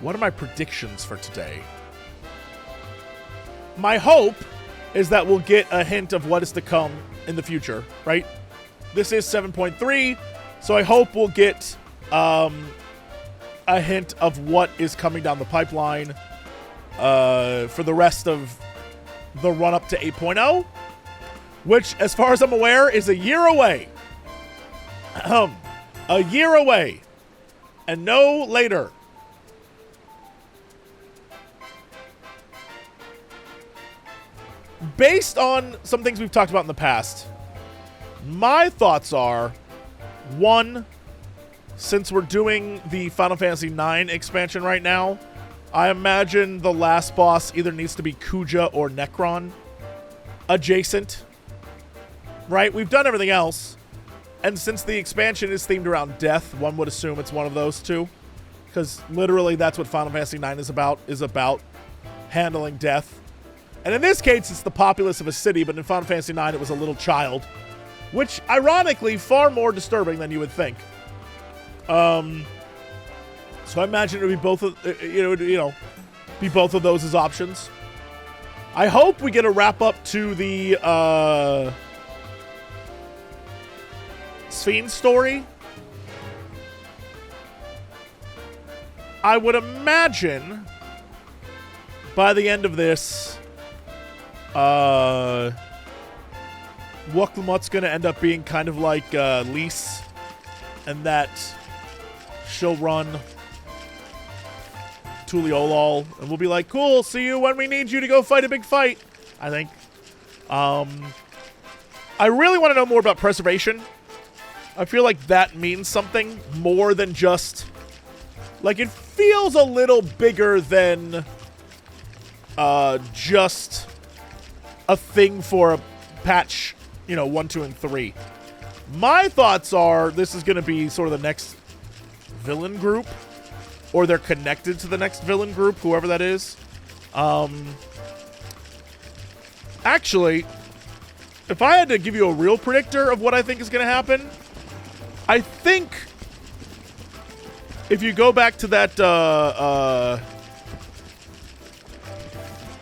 What are my predictions for today? My hope is that we'll get a hint of what is to come in the future, right? This is 7.3, so I hope we'll get a hint of what is coming down the pipeline for the rest of the run-up to 8.0, which, as far as I'm aware, is a year away. A year away, and no later. Based on some things we've talked about in the past, my thoughts are, one, since we're doing the Final Fantasy IX expansion right now, I imagine the last boss either needs to be Kuja or Necron adjacent. Right? We've done everything else. And since the expansion is themed around death, one would assume it's one of those two. Because literally that's what Final Fantasy IX is about handling death. And in this case, it's the populace of a city, but in Final Fantasy IX, it was a little child. Which, ironically, far more disturbing than you would think. So I imagine it would be both of, be both of those as options. I hope we get a wrap-up to the, Sphene story. I would imagine by the end of this, Wuklamut's going to end up being kind of like Lise, and that she'll run Tuliolol, and we'll be like, cool, see you when we need you to go fight a big fight, I think. I really want to know more about preservation. I feel like that means something more than just... Like, it feels a little bigger than just a thing for a patch, 1, 2, and 3. My thoughts are this is going to be sort of the next villain group, or they're connected to the next villain group, whoever that is. Actually, if I had to give you a real predictor of what I think is going to happen, I think if you go back to that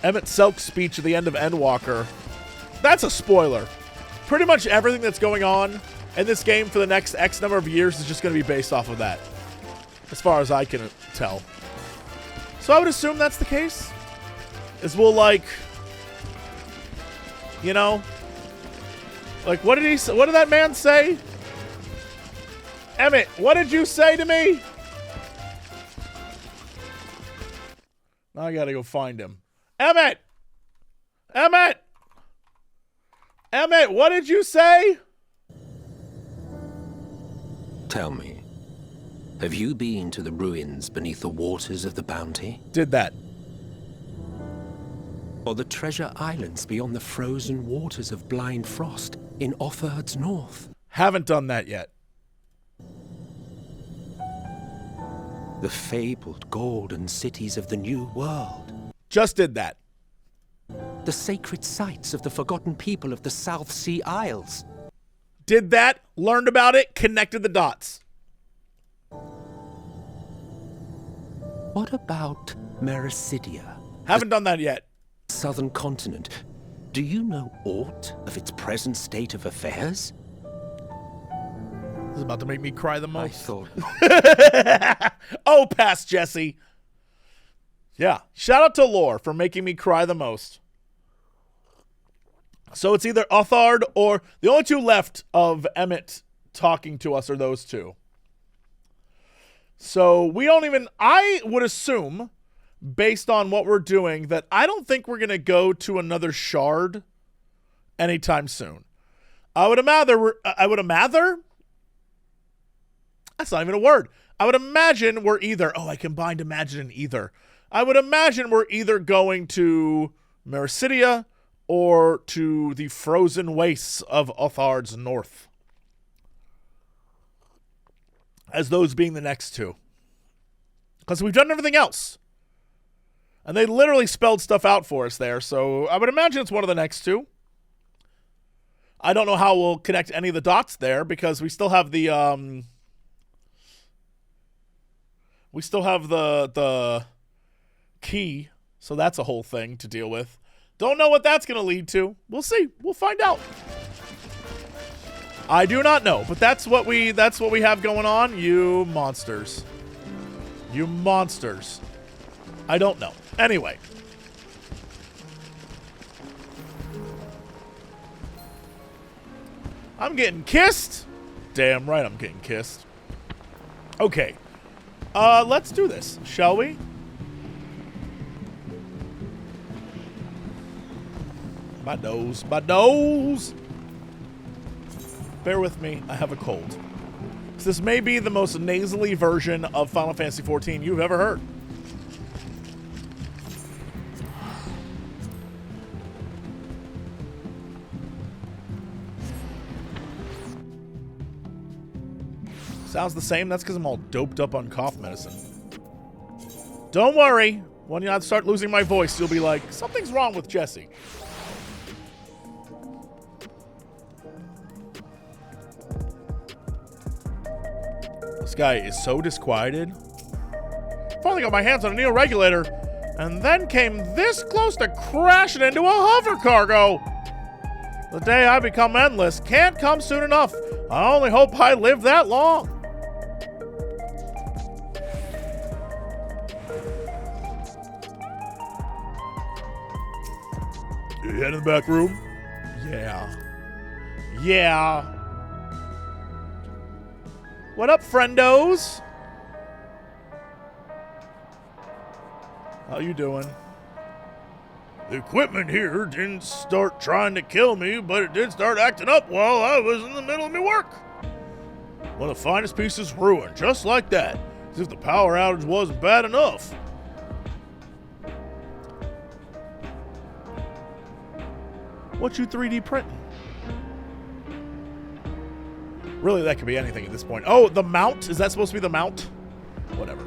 Emmett Selk speech at the end of Endwalker, that's a spoiler. Pretty much everything that's going on in this game for the next X number of years is just going to be based off of that, as far as I can tell. So I would assume that's the case. Is we'll like, like what did that man say? Emmett, what did you say to me? Now I gotta go find him. Emmett! Emmett! Emmett, what did you say? Tell me, have you been to the ruins beneath the waters of the Bounty? Did that. Or the treasure islands beyond the frozen waters of Blind Frost in Offerd's north? Haven't done that yet. The fabled golden cities of the New World. Just did that. The sacred sites of the forgotten people of the South Sea Isles. Did that, learned about it, connected the dots. What about Mericidia? Haven't done that yet. Southern continent. Do you know aught of its present state of affairs? This is about to make me cry the most. I thought... Oh, pass, Jesse. Yeah. Shout out to Lore for making me cry the most. So it's either Othard or... The only two left of Emmett talking to us are those two. So we don't even... I would assume, based on what we're doing, that I don't think we're going to go to another shard anytime soon. I would imagine... That's not even a word. I would imagine we're either... Oh, I combined imagine and either. I would imagine we're either going to Mericidia or to the frozen wastes of Othard's north, as those being the next two. Because we've done everything else. And they literally spelled stuff out for us there, so I would imagine it's one of the next two. I don't know how we'll connect any of the dots there, because we still have the... We still have the key, so that's a whole thing to deal with. Don't know what that's going to lead to. We'll see. We'll find out. I do not know, but that's what we have going on. You monsters. You monsters. I don't know. Anyway. I'm getting kissed. Damn right I'm getting kissed. Okay. Let's do this, shall we? My nose. My nose! Bear with me. I have a cold. So this may be the most nasally version of Final Fantasy XIV you've ever heard. Sounds the same. That's because I'm all doped up on cough medicine. Don't worry. When I start losing my voice, you'll be like, something's wrong with Jesse. This guy is so disquieted. Finally got my hands on a Neo regulator, and then came this close to crashing into a hover cargo. The day I become endless can't come soon enough. I only hope I live that long. You head in the back room? Yeah. Yeah. What up, friendos? How you doing? The equipment here didn't start trying to kill me, but it did start acting up while I was in the middle of my work. One of the finest pieces ruined, just like that, as if the power outage wasn't bad enough. What you 3D printing? Really, that could be anything at this point. Oh, the mount? Is that supposed to be the mount? Whatever.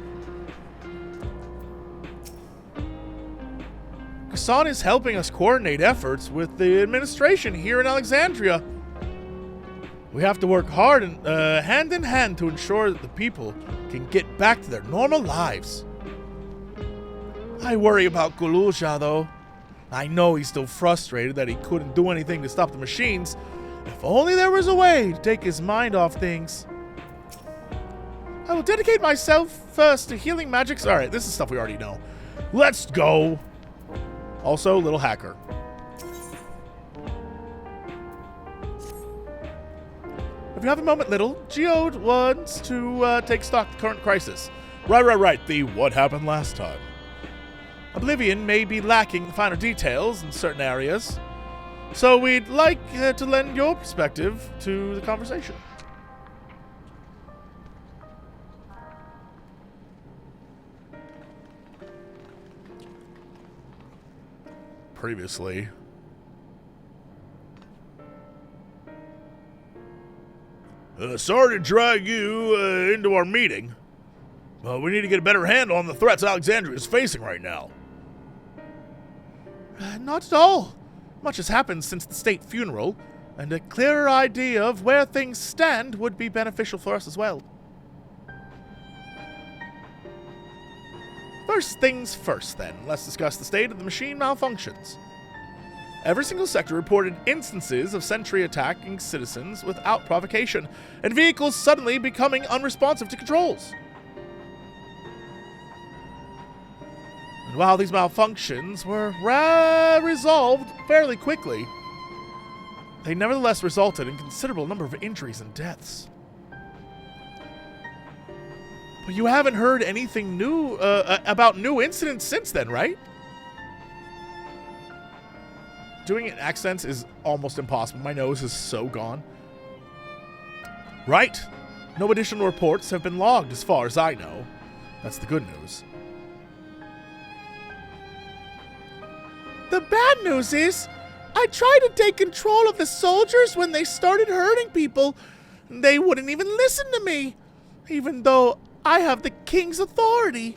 Kassan is helping us coordinate efforts with the administration here in Alexandria. We have to work hard and hand in hand to ensure that the people can get back to their normal lives. I worry about Guluja, though. I know he's still frustrated that he couldn't do anything to stop the machines. If only there was a way to take his mind off things. I will dedicate myself first to healing magics. Alright, this is stuff we already know. Let's go! Also, little hacker. If you have a moment, little, Geode wants to take stock of the current crisis. Right. The what happened last time. Oblivion may be lacking the finer details in certain areas, so we'd like to lend your perspective to the conversation. Previously. Sorry to drag you into our meeting, but we need to get a better handle on the threats Alexandria is facing right now. Not at all. Much has happened since the state funeral, and a clearer idea of where things stand would be beneficial for us as well. First things first, then. Let's discuss the state of the machine malfunctions. Every single sector reported instances of sentry attacking citizens without provocation, and vehicles suddenly becoming unresponsive to controls. And while these malfunctions were resolved fairly quickly, they nevertheless resulted in a considerable number of injuries and deaths. But you haven't heard anything new about new incidents since then, right? Doing it in accents is almost impossible. My nose is so gone. Right. No additional reports have been logged as far as I know. That's the good news. The bad news is, I tried to take control of the soldiers when they started hurting people. They wouldn't even listen to me, even though I have the king's authority.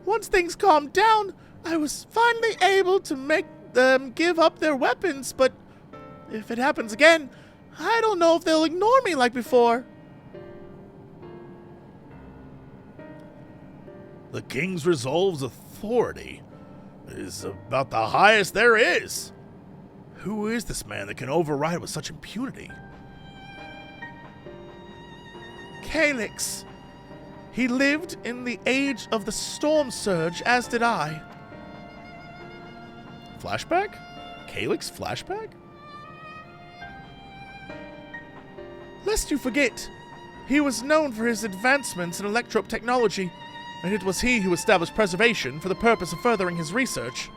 Once things calmed down, I was finally able to make them give up their weapons, but if it happens again, I don't know if they'll ignore me like before. The king's resolve's authority is about the highest there is. Who is this man that can override with such impunity? Calyx. He lived in the age of the storm surge, as did I. Flashback? Calyx flashback? Lest you forget, he was known for his advancements in electrope technology, and it was he who established preservation for the purpose of furthering his research.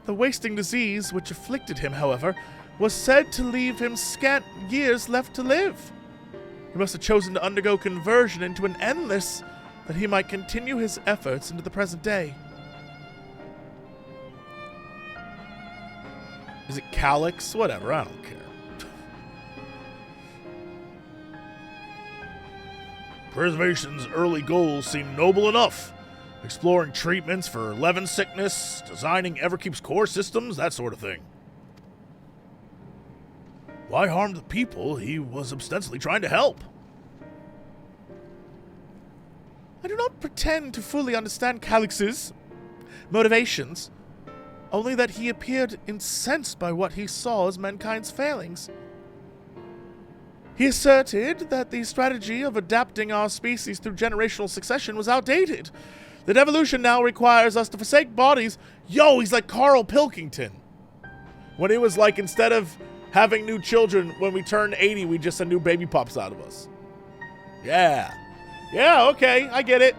The wasting disease which afflicted him, however, was said to leave him scant years left to live. He must have chosen to undergo conversion into an endless that he might continue his efforts into the present day. Is it Calyx? Whatever, I don't care. Preservation's early goals seem noble enough. Exploring treatments for Levin sickness, designing Everkeep's core systems, that sort of thing. Why harm the people he was ostensibly trying to help? I do not pretend to fully understand Calyx's motivations, only that he appeared incensed by what he saw as mankind's failings. He asserted that the strategy of adapting our species through generational succession was outdated, that evolution now requires us to forsake bodies. Yo, he's like Carl Pilkington. When he was like, instead of having new children, when we turn 80, we just a new baby pops out of us. Yeah. Yeah, okay, I get it.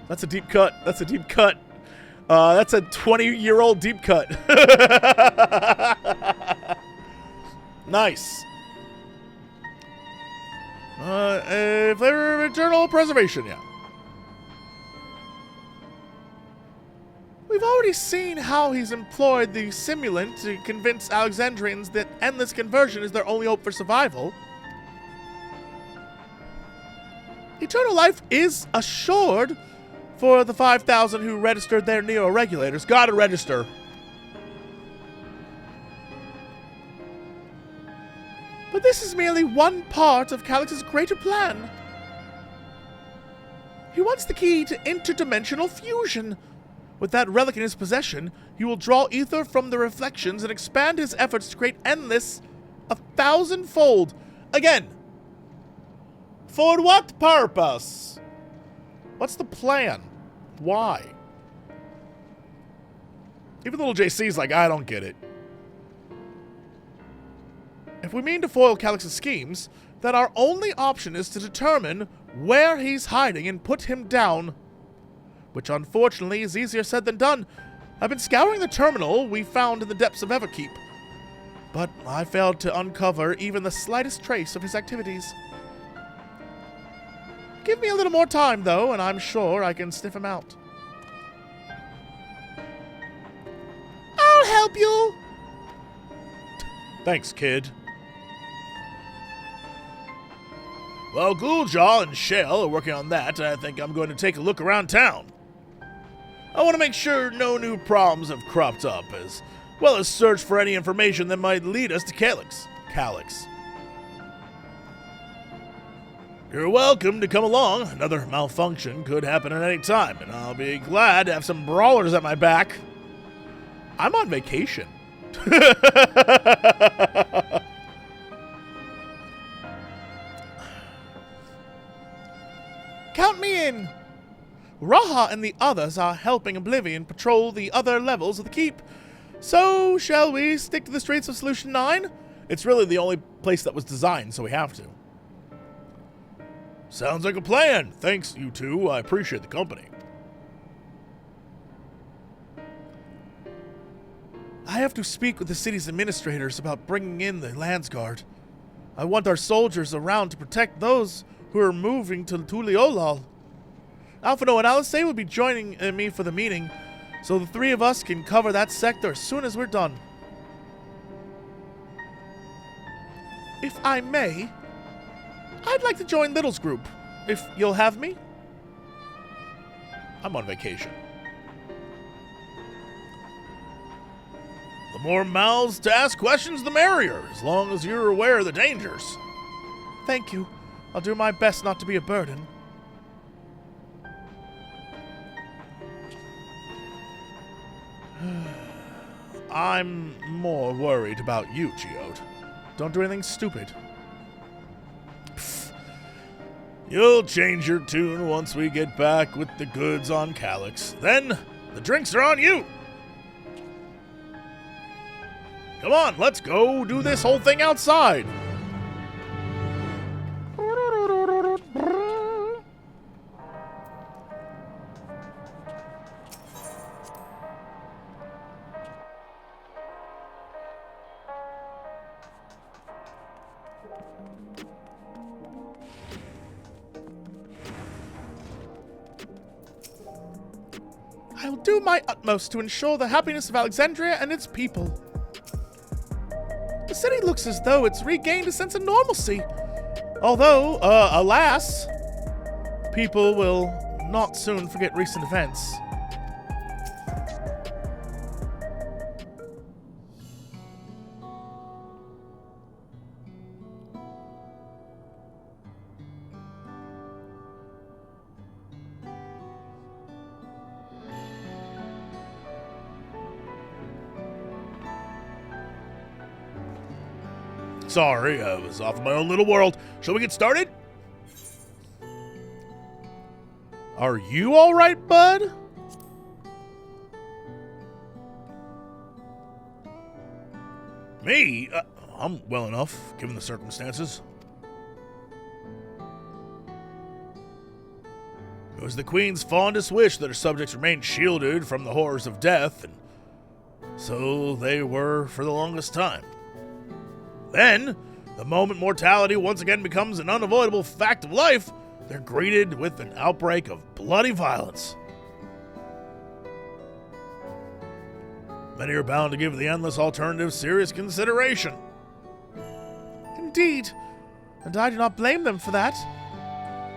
That's a deep cut. That's a deep cut. That's a 20-year-old deep cut. Nice. If they're eternal preservation, yeah. We've already seen how he's employed the simulant to convince Alexandrians that endless conversion is their only hope for survival. Eternal life is assured for the 5,000 who registered their neo-regulators. Gotta register. But this is merely one part of Calyx's greater plan. He wants the key to interdimensional fusion. With that relic in his possession, he will draw ether from the reflections and expand his efforts to create endless 1,000-fold. Again, for what purpose? What's the plan? Why? Even little JC's like, I don't get it. If we mean to foil Calyx's schemes, then our only option is to determine where he's hiding and put him down. Which unfortunately is easier said than done. I've been scouring the terminal we found in the depths of Everkeep, but I failed to uncover even the slightest trace of his activities. Give me a little more time, though, and I'm sure I can sniff him out. I'll help you! Thanks, kid. Well, Ghouljaw and Shale are working on that. I think I'm going to take a look around town. I want to make sure no new problems have cropped up, as well as search for any information that might lead us to Calyx. You're welcome to come along. Another malfunction could happen at any time, and I'll be glad to have some brawlers at my back. I'm on vacation. Count me in! Raha and the others are helping Oblivion patrol the other levels of the keep. So, shall we stick to the streets of Solution 9? It's really the only place that was designed, so we have to. Sounds like a plan. Thanks, you two. I appreciate the company. I have to speak with the city's administrators about bringing in the Landsguard. I want our soldiers around to protect those who are moving to Tuliolal. Alphino and Alice will be joining me for the meeting, so the three of us can cover that sector as soon as we're done. If I may, I'd like to join Little's group, if you'll have me. I'm on vacation. The more mouths to ask questions, the merrier, as long as you're aware of the dangers. Thank you. I'll do my best not to be a burden. I'm more worried about you, Geode. Don't do anything stupid. Pfft. You'll change your tune once we get back with the goods on Calyx. Then, the drinks are on you! Come on, let's go do this whole thing outside! I'll do my utmost to ensure the happiness of Alexandria and its people. The city looks as though it's regained a sense of normalcy. Although, alas, people will not soon forget recent events. Sorry, I was off in my own little world. Shall we get started? Are you all right, bud? Me? I'm well enough, given the circumstances. It was the Queen's fondest wish that her subjects remained shielded from the horrors of death, and so they were for the longest time. Then, the moment mortality once again becomes an unavoidable fact of life, they're greeted with an outbreak of bloody violence. Many are bound to give the endless alternative serious consideration. Indeed, and I do not blame them for that.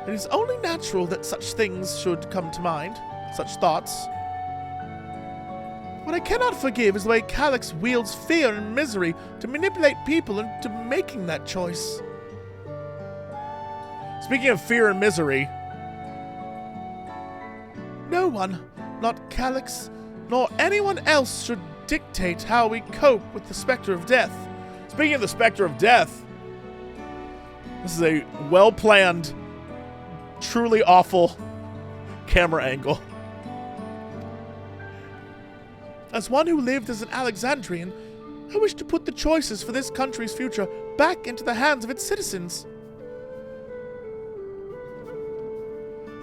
It is only natural that such things should come to mind, such thoughts. What I cannot forgive is the way Calyx wields fear and misery to manipulate people into making that choice. Speaking of fear and misery, no one, not Calyx, nor anyone else should dictate how we cope with the specter of death. Speaking of the specter of death, this is a well-planned, truly awful camera angle. As one who lived as an Alexandrian, I wish to put the choices for this country's future back into the hands of its citizens.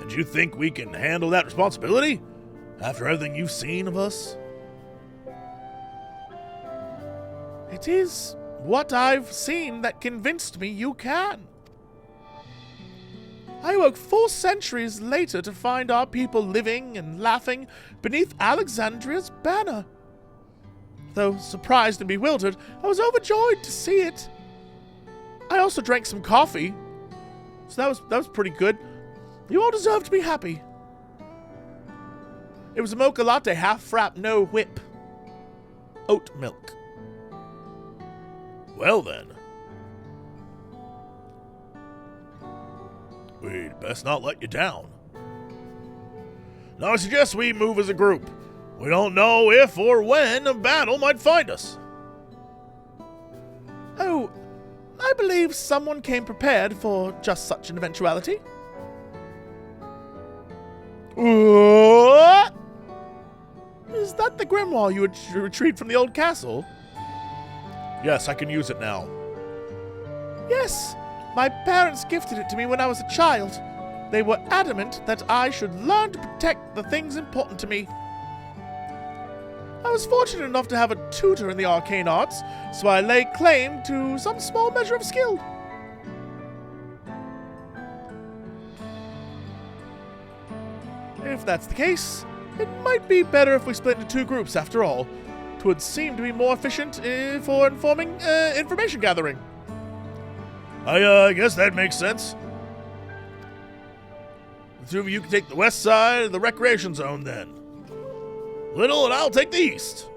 And you think we can handle that responsibility after everything you've seen of us? It is what I've seen that convinced me you can. I awoke 4 centuries later to find our people living and laughing beneath Alexandria's banner. Though surprised and bewildered, I was overjoyed to see it. I also drank some coffee, so that was pretty good. You all deserve to be happy. It was a mocha latte, half frap, no whip. Oat milk. Well then. We'd best not let you down. Now I suggest we move as a group. We don't know if or when a battle might find us. Oh, I believe someone came prepared for just such an eventuality. What? Is that the grimoire you would retrieved from the old castle? Yes, I can use it now. Yes, my parents gifted it to me when I was a child. They were adamant that I should learn to protect the things important to me. I was fortunate enough to have a tutor in the arcane arts, so I lay claim to some small measure of skill. If that's the case, it might be better if we split into 2 groups after all. 'Twould seem to be more efficient for information gathering. I guess that makes sense. The 2 of you can take the west side of the recreation zone then. Little and I'll take the east.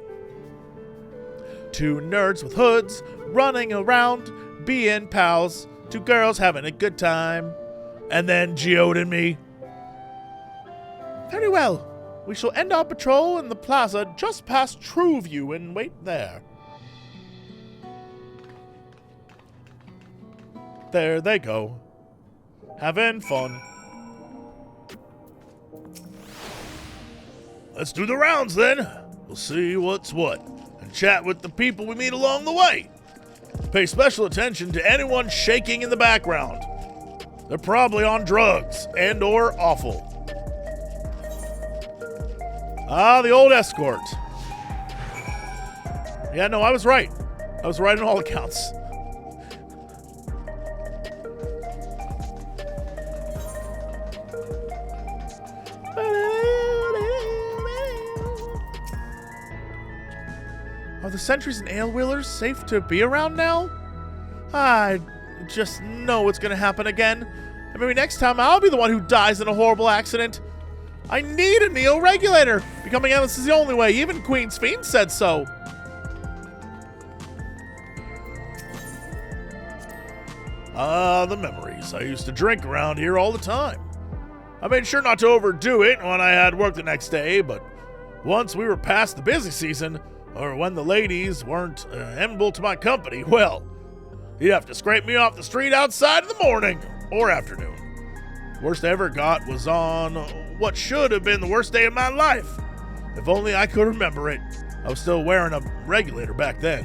2 nerds with hoods, running around, being pals, 2 girls having a good time. And then Geode and me. Very well. We shall end our patrol in the plaza just past Trueview and wait there. There they go. Having fun. Let's do the rounds then. We'll see what's what and chat with the people we meet along the way. Pay special attention to anyone shaking in the background. They're probably on drugs and or awful. Ah, the old escort. Yeah, no, I was right. I was right on all accounts. Are the sentries and ale-wheelers safe to be around now? I just know it's gonna happen again. And maybe next time I'll be the one who dies in a horrible accident. I need a neo-regulator. Becoming endless is the only way. Even Queen's Fiend said so. Ah, the memories. I used to drink around here all the time. I made sure not to overdo it when I had work the next day, but once we were past the busy season, or when the ladies weren't amenable to my company, well, you'd have to scrape me off the street outside in the morning or afternoon. Worst I ever got was on what should have been the worst day of my life. If only I could remember it. I was still wearing a regulator back then.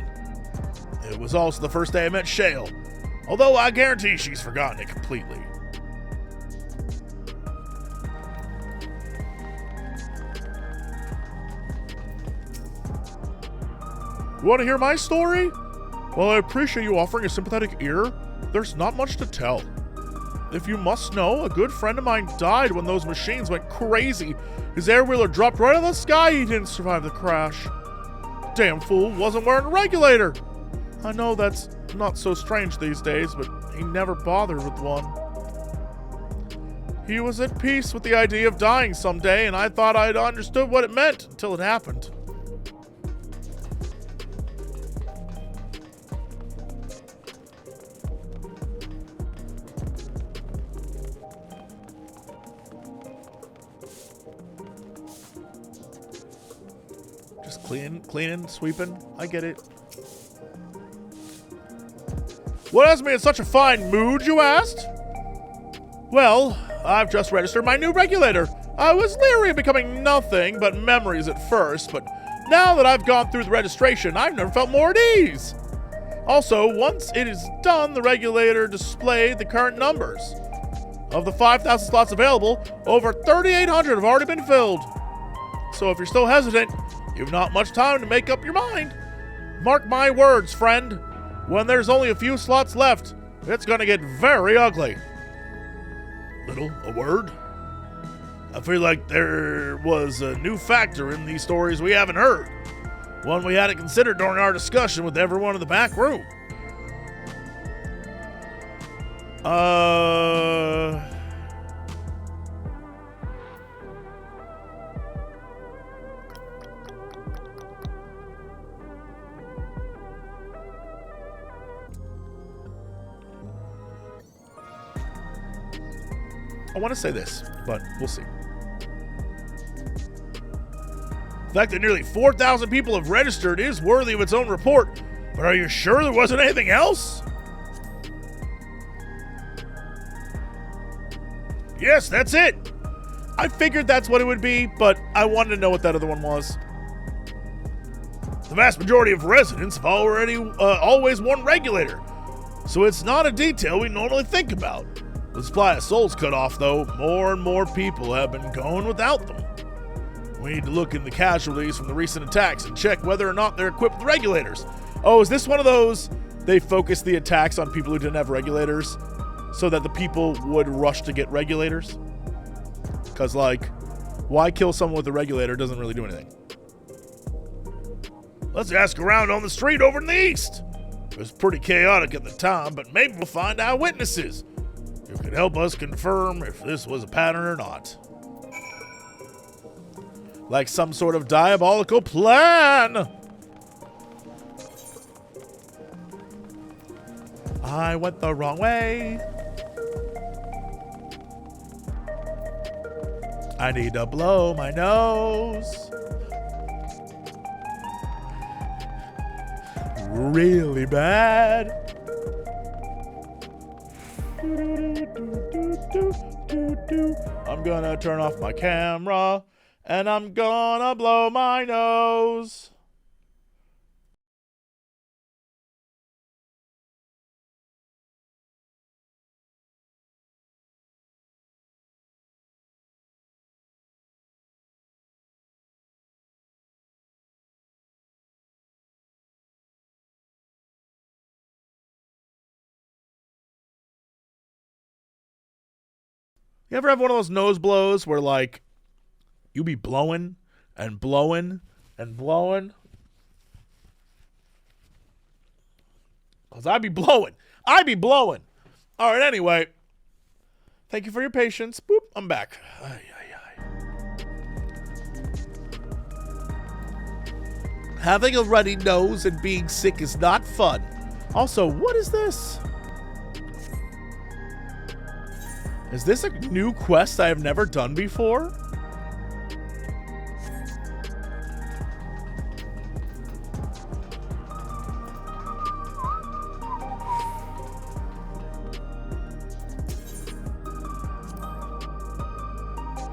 It was also the first day I met Shale, although I guarantee she's forgotten it completely. You want to hear my story? Well, I appreciate you offering a sympathetic ear. There's not much to tell. If you must know, a good friend of mine died when those machines went crazy. His air-wheeler dropped right out of the sky. He didn't survive the crash. Damn fool wasn't wearing a regulator. I know that's not so strange these days, but he never bothered with one. He was at peace with the idea of dying someday, and I thought I'd understood what it meant until it happened. Just cleaning, sweeping. I get it. What has me in such a fine mood, you asked? Well, I've just registered my new regulator. I was leery of becoming nothing but memories at first, but now that I've gone through the registration, I've never felt more at ease. Also, once it is done, the regulator displayed the current numbers. Of the 5,000 slots available, over 3,800 have already been filled. So if you're still hesitant, you've not much time to make up your mind. Mark my words, friend. When there's only a few slots left, it's gonna get very ugly. A word? I feel like there was a new factor in these stories we haven't heard. One we hadn't considered during our discussion with everyone in the back room. I want to say this, but we'll see. The fact that nearly 4,000 people have registered is worthy of its own report, but are you sure there wasn't anything else? Yes, that's it. I figured that's what it would be, but I wanted to know what that other one was. The vast majority of residents have always worn regulator, so it's not a detail we normally think about. With the supply of souls cut off, though, more and more people have been going without them. We need to look in the casualties from the recent attacks and check whether or not they're equipped with regulators. Oh, is this one of those, they focus the attacks on people who didn't have regulators so that the people would rush to get regulators? Because, like, why kill someone with a regulator doesn't really do anything. Let's ask around on the street over in the east. It was pretty chaotic at the time, but maybe we'll find eyewitnesses who could help us confirm if this was a pattern or not. Like some sort of diabolical plan. I went the wrong way. I need to blow my nose. Really bad. I'm gonna turn off my camera and I'm gonna blow my nose. You ever have one of those nose blows where, like, you be blowing and blowing and blowing? Because I be blowing. I be blowing. All right, anyway. Thank you for your patience. Boop, I'm back. Ay, ay, ay. Having a runny nose and being sick is not fun. Also, what is this? Is this a new quest I have never done before?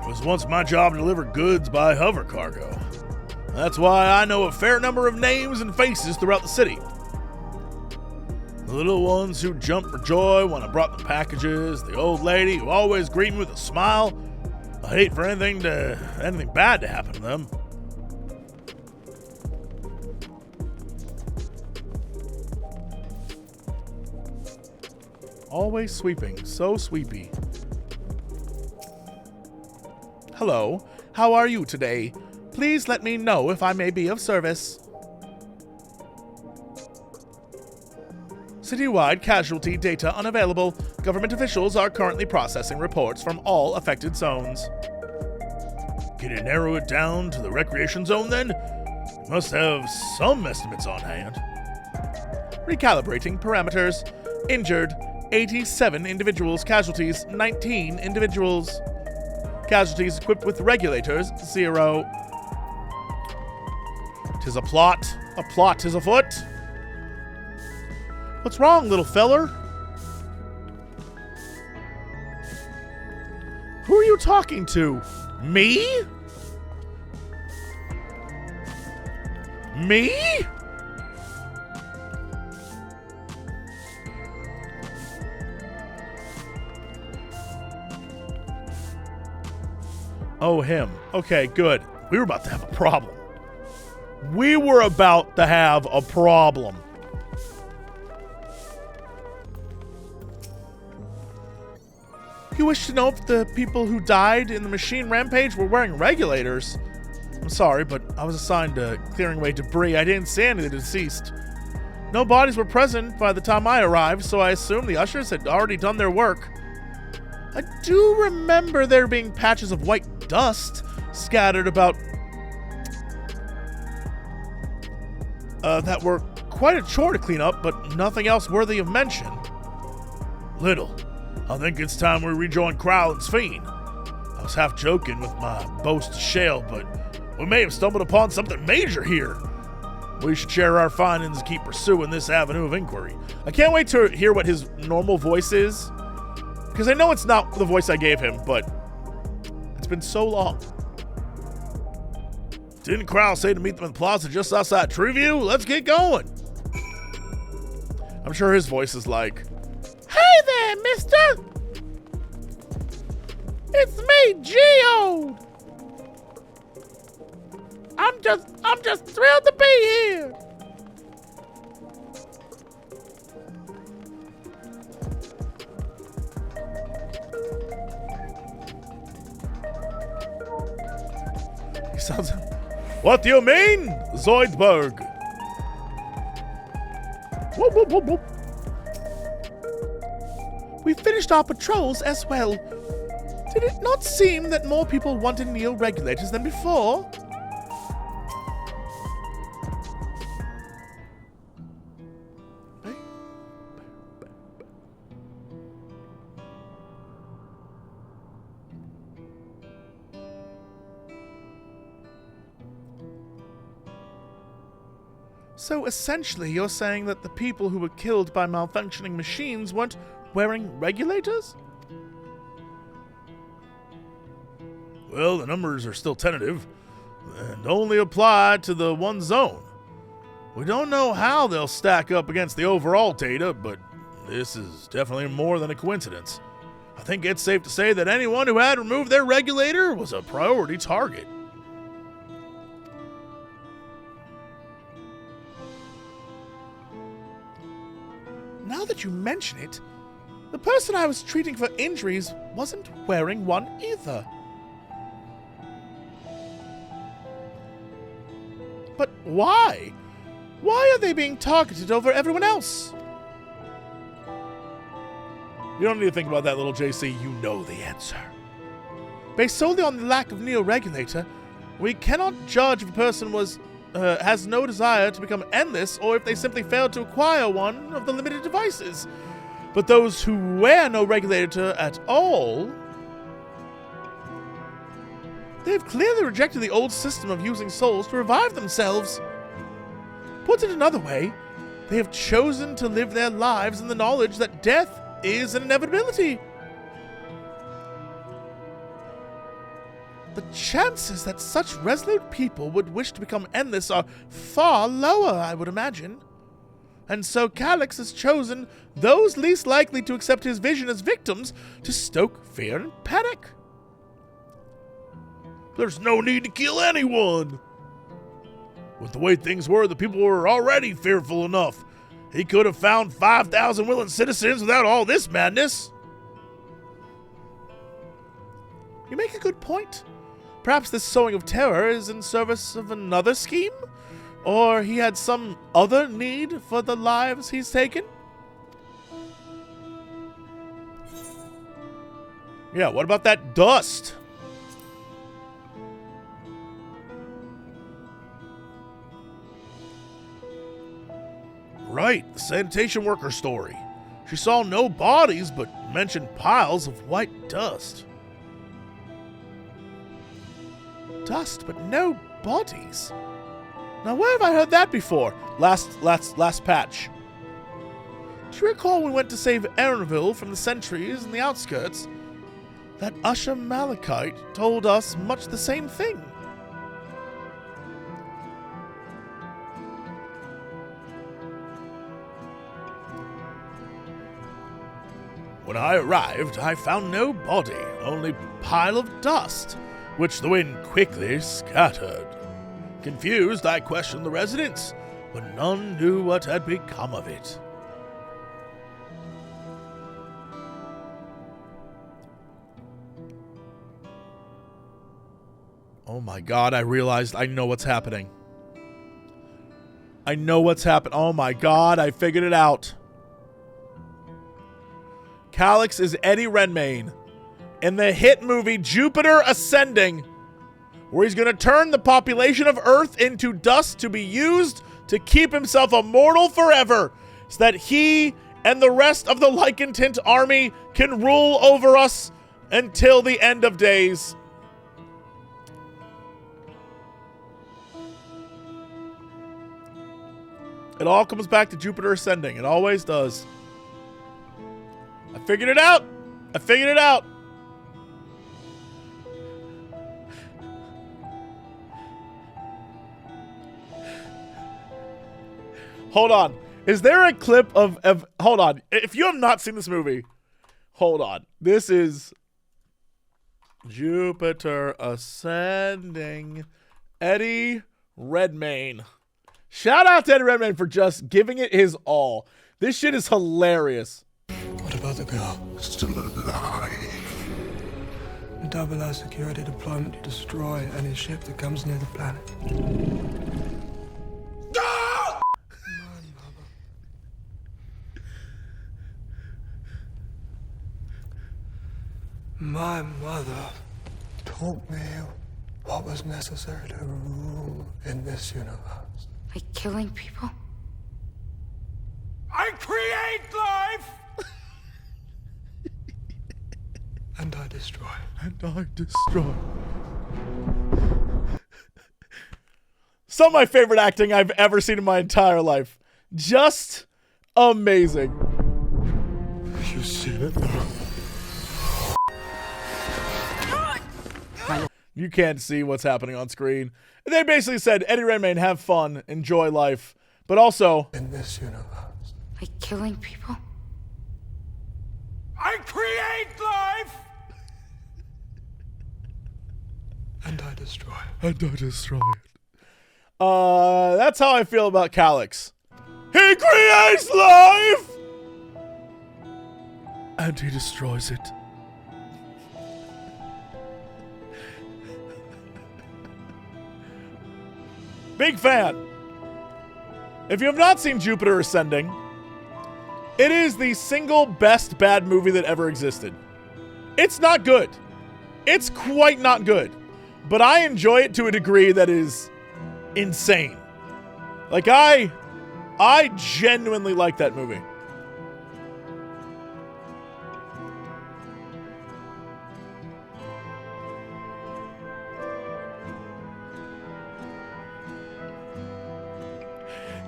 It was once my job to deliver goods by hover cargo. That's why I know a fair number of names and faces throughout the city. The little ones who jumped for joy when I brought them packages, the old lady who always greeted me with a smile. I hate for anything bad to happen to them. Always sweeping, so sweepy. Hello, how are you today? Please let me know if I may be of service. Citywide casualty data unavailable. Government officials are currently processing reports from all affected zones. Can you narrow it down to the recreation zone then? You must have some estimates on hand. Recalibrating parameters. Injured, 87 individuals. Casualties, 19 individuals. Casualties equipped with regulators, 0. 'Tis a plot. A plot is afoot. What's wrong, little feller? Who are you talking to? Me? Me? Oh, him. Okay, good. We were about to have a problem. We were about to have a problem. You wish to know if the people who died in the machine rampage were wearing regulators? I'm sorry, but I was assigned to clearing away debris. I didn't see any of the deceased. No bodies were present by the time I arrived, so I assumed the ushers had already done their work. I do remember there being patches of white dust scattered about that were quite a chore to clean up, but nothing else worthy of mention. Little. I think it's time we rejoin Crowland's Fiend. I was half joking with my boast to Shale, but we may have stumbled upon something major here. We should share our findings and keep pursuing this avenue of inquiry. I can't wait to hear what his normal voice is, because I know it's not the voice I gave him, but it's been so long. Didn't Crowell say to meet them in the plaza just outside Treeview? Let's get going. I'm sure his voice is like, "Hey there, mister! It's me, Geode! I'm just thrilled to be here!" He sounds... What do you mean, Zoidberg? Whoop, whoop, whoop, whoop. We finished our patrols as well. Did it not seem that more people wanted Neo regulators than before? So essentially, you're saying that the people who were killed by malfunctioning machines weren't wearing regulators? Well, the numbers are still tentative and only apply to the one zone. We don't know how they'll stack up against the overall data, but this is definitely more than a coincidence. I think it's safe to say that anyone who had removed their regulator was a priority target. Now that you mention it, the person I was treating for injuries wasn't wearing one either. But why? Why are they being targeted over everyone else? You don't need to think about that, little JC. You know the answer. Based solely on the lack of neo-regulator, we cannot judge if a person has no desire to become endless or if they simply failed to acquire one of the limited devices. But those who wear no regulator at all, they have clearly rejected the old system of using souls to revive themselves. Put it another way, they have chosen to live their lives in the knowledge that death is an inevitability. The chances that such resolute people would wish to become endless are far lower, I would imagine. And so Calix has chosen those least likely to accept his vision as victims to stoke fear and panic. There's no need to kill anyone. With the way things were, the people were already fearful enough. He could have found 5,000 willing citizens without all this madness. You make a good point. Perhaps this sowing of terror is in service of another scheme? Or he had some other need for the lives he's taken? Yeah, what about that dust? Right, the sanitation worker story. She saw no bodies, but mentioned piles of white dust. Dust, but no bodies? Now where have I heard that before? Last patch. Do you recall when we went to save Erinville from the sentries in the outskirts? That Usher Malachite told us much the same thing. When I arrived, I found no body, only pile of dust, which the wind quickly scattered. Confused, I questioned the residents, but none knew what had become of it. Oh my god, I realized I know what's happening. I know what's happened. Oh my god, I figured it out. Calix is Eddie Redmayne in the hit movie Jupiter Ascending, where he's going to turn the population of Earth into dust to be used to keep himself immortal forever, so that he and the rest of the Lycantent army can rule over us until the end of days. It all comes back to Jupiter Ascending. It always does. I figured it out. I figured it out. Hold on. Is there a clip of hold on. If you have not seen this movie, hold on. This is Jupiter Ascending. Eddie Redmayne. Shout out to Eddie Redmayne for just giving it his all. This shit is hilarious. What about the girl? Still alive. Double our security deployment to destroy any ship that comes near the planet. My mother taught me what was necessary to rule in this universe. By killing people? I create life! And I destroy. And I destroy. Some of my favorite acting I've ever seen in my entire life. Just amazing. You seen it now? You can't see what's happening on screen. They basically said, Eddie Redmayne, have fun, enjoy life, but also... In this universe. By killing people? I create life! And I destroy it. And I destroy it. That's how I feel about Calyx. He creates life! And he destroys it. Big fan. If you have not seen Jupiter Ascending, it is the single best bad movie that ever existed. It's not good. It's quite not good. But I enjoy it to a degree that is insane. Like, I genuinely like that movie.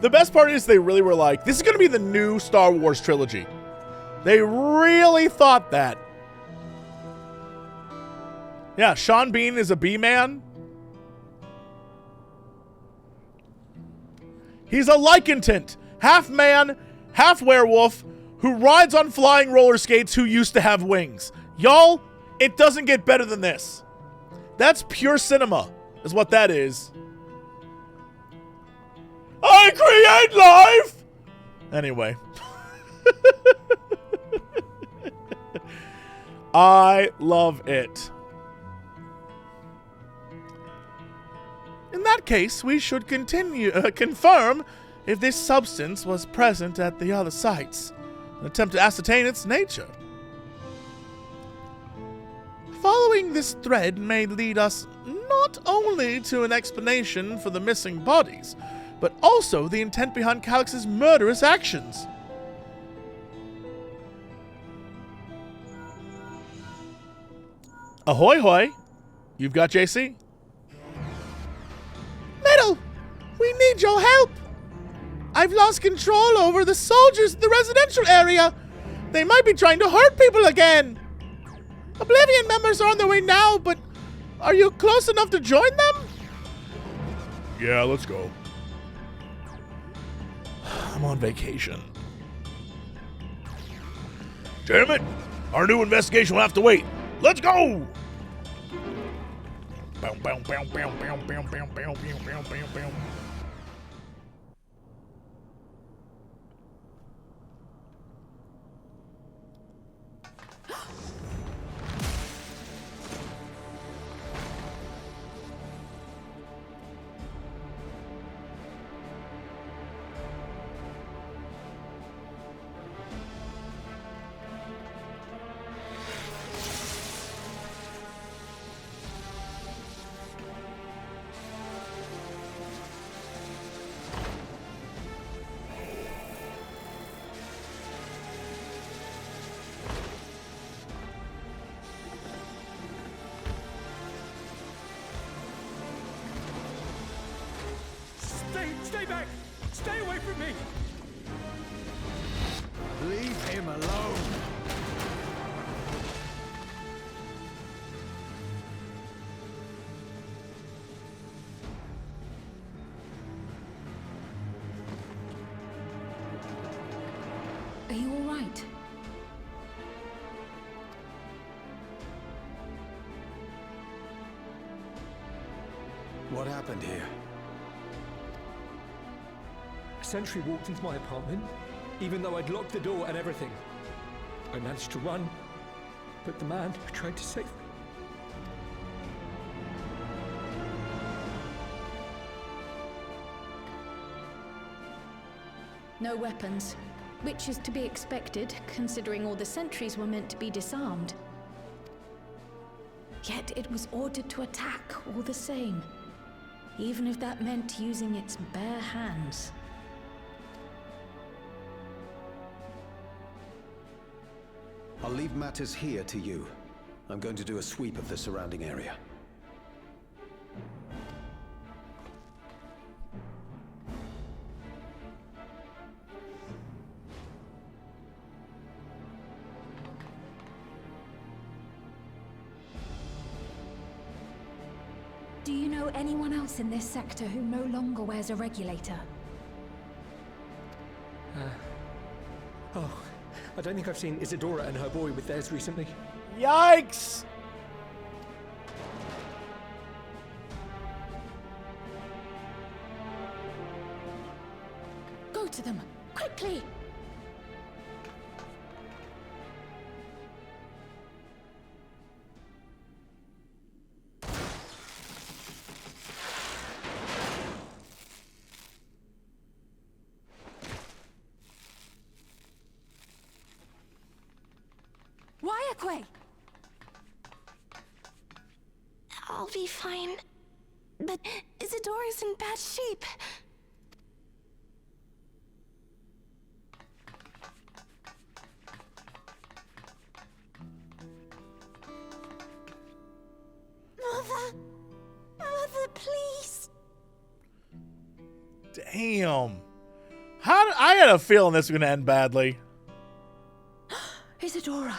The best part is they really were like, this is going to be the new Star Wars trilogy. They really thought that. Yeah, Sean Bean is a bee-man. He's a lycantant, half man, half werewolf, who rides on flying roller skates who used to have wings. Y'all, it doesn't get better than this. That's pure cinema, is what that is. I create life! Anyway. I love it. In that case, we should confirm if this substance was present at the other sites, and attempt to ascertain its nature. Following this thread may lead us not only to an explanation for the missing bodies, but also the intent behind Calyx's murderous actions. Ahoy hoy! You've got JC? Metal! We need your help! I've lost control over the soldiers in the residential area! They might be trying to hurt people again! Oblivion members are on their way now, but are you close enough to join them? Yeah, let's go. I'm on vacation. Damn it! Our new investigation will have to wait. Let's go! Stay back! Stay away from me! Leave him alone! Are you all right? What happened here? A sentry walked into my apartment, even though I'd locked the door and everything. I managed to run, but the man who tried to save me... No weapons, which is to be expected, considering all the sentries were meant to be disarmed. Yet it was ordered to attack all the same, even if that meant using its bare hands. I'll leave matters here to you. I'm going to do a sweep of the surrounding area. Do you know anyone else in this sector who no longer wears a regulator? Oh, I don't think I've seen Isadora and her boy with theirs recently. Yikes! Go to them, quickly! I'll be fine. But Isadora's in bad shape. Mother, please. Damn. I had a feeling this was going to end badly. Isadora.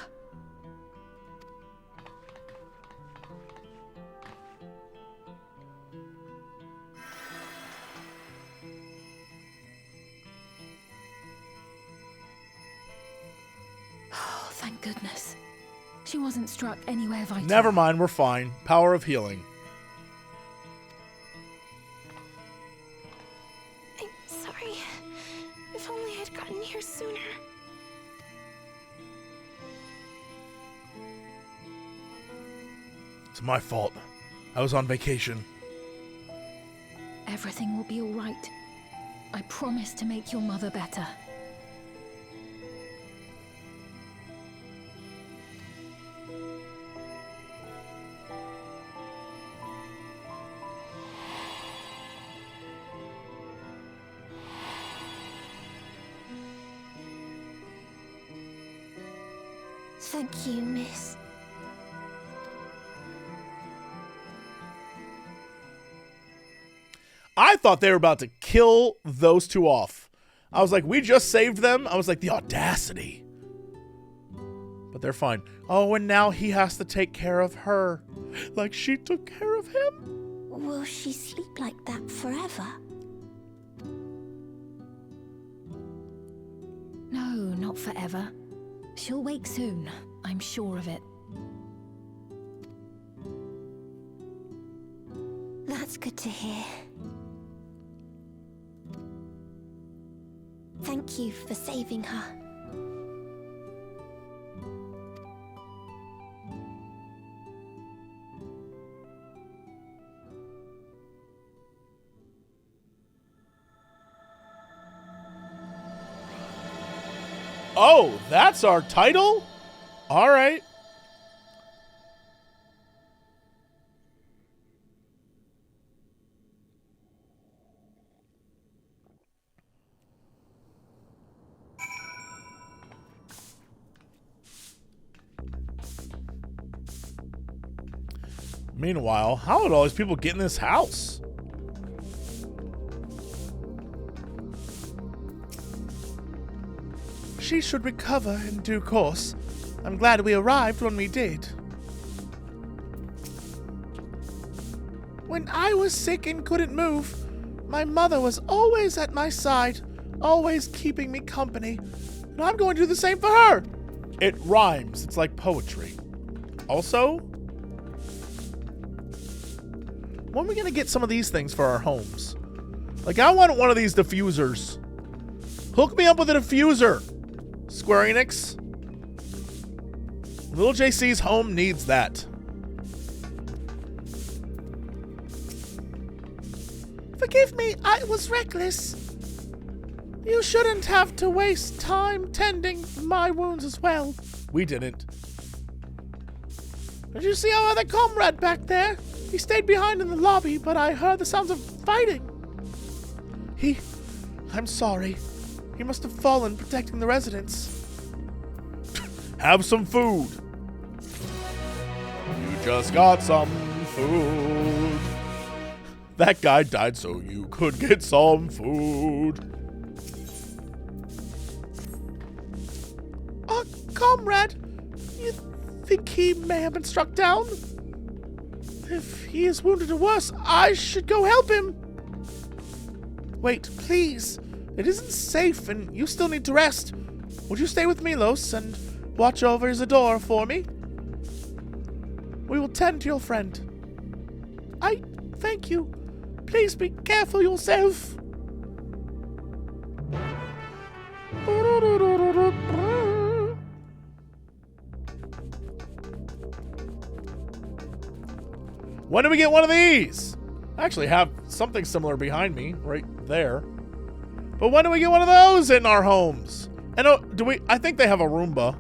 Oh, thank goodness. She wasn't struck anywhere vital. Never mind, we're fine. Power of healing. I'm sorry. If only I'd gotten here sooner. It's my fault. I was on vacation. Everything will be all right. I promise to make your mother better. Thank you, miss. I thought they were about to kill those two off. I was like, we just saved them. I was like, the audacity. But they're fine. Oh, and now he has to take care of her. Like she took care of him. Will she sleep like that forever? No, not forever. She'll wake soon. I'm sure of it. That's good to hear. Thank you for saving her. Oh, that's our title? All right. Meanwhile, how did all these people get in this house? She should recover in due course. I'm glad we arrived when we did. When I was sick and couldn't move, my mother was always at my side, always keeping me company. And I'm going to do the same for her. It rhymes. It's like poetry. Also, when are we going to get some of these things for our homes? Like, I want one of these diffusers. Hook me up with a diffuser. Square Enix. Little JC's home needs that. Forgive me, I was reckless. You shouldn't have to waste time tending my wounds as well. We didn't. Did you see our other comrade back there? He stayed behind in the lobby, but I heard the sounds of fighting. I'm sorry. He must have fallen protecting the residents. Have some food. You just got some food. That guy died so you could get some food. Comrade, you think he may have been struck down? If he is wounded or worse, I should go help him. Wait, please. It isn't safe, and you still need to rest. Would you stay with Milos and watch over Isadora for me? We will tend to your friend. I thank you. Please be careful yourself. When do we get one of these? I actually have something similar behind me, right there. But when do we get one of those in our homes? And I think they have a Roomba.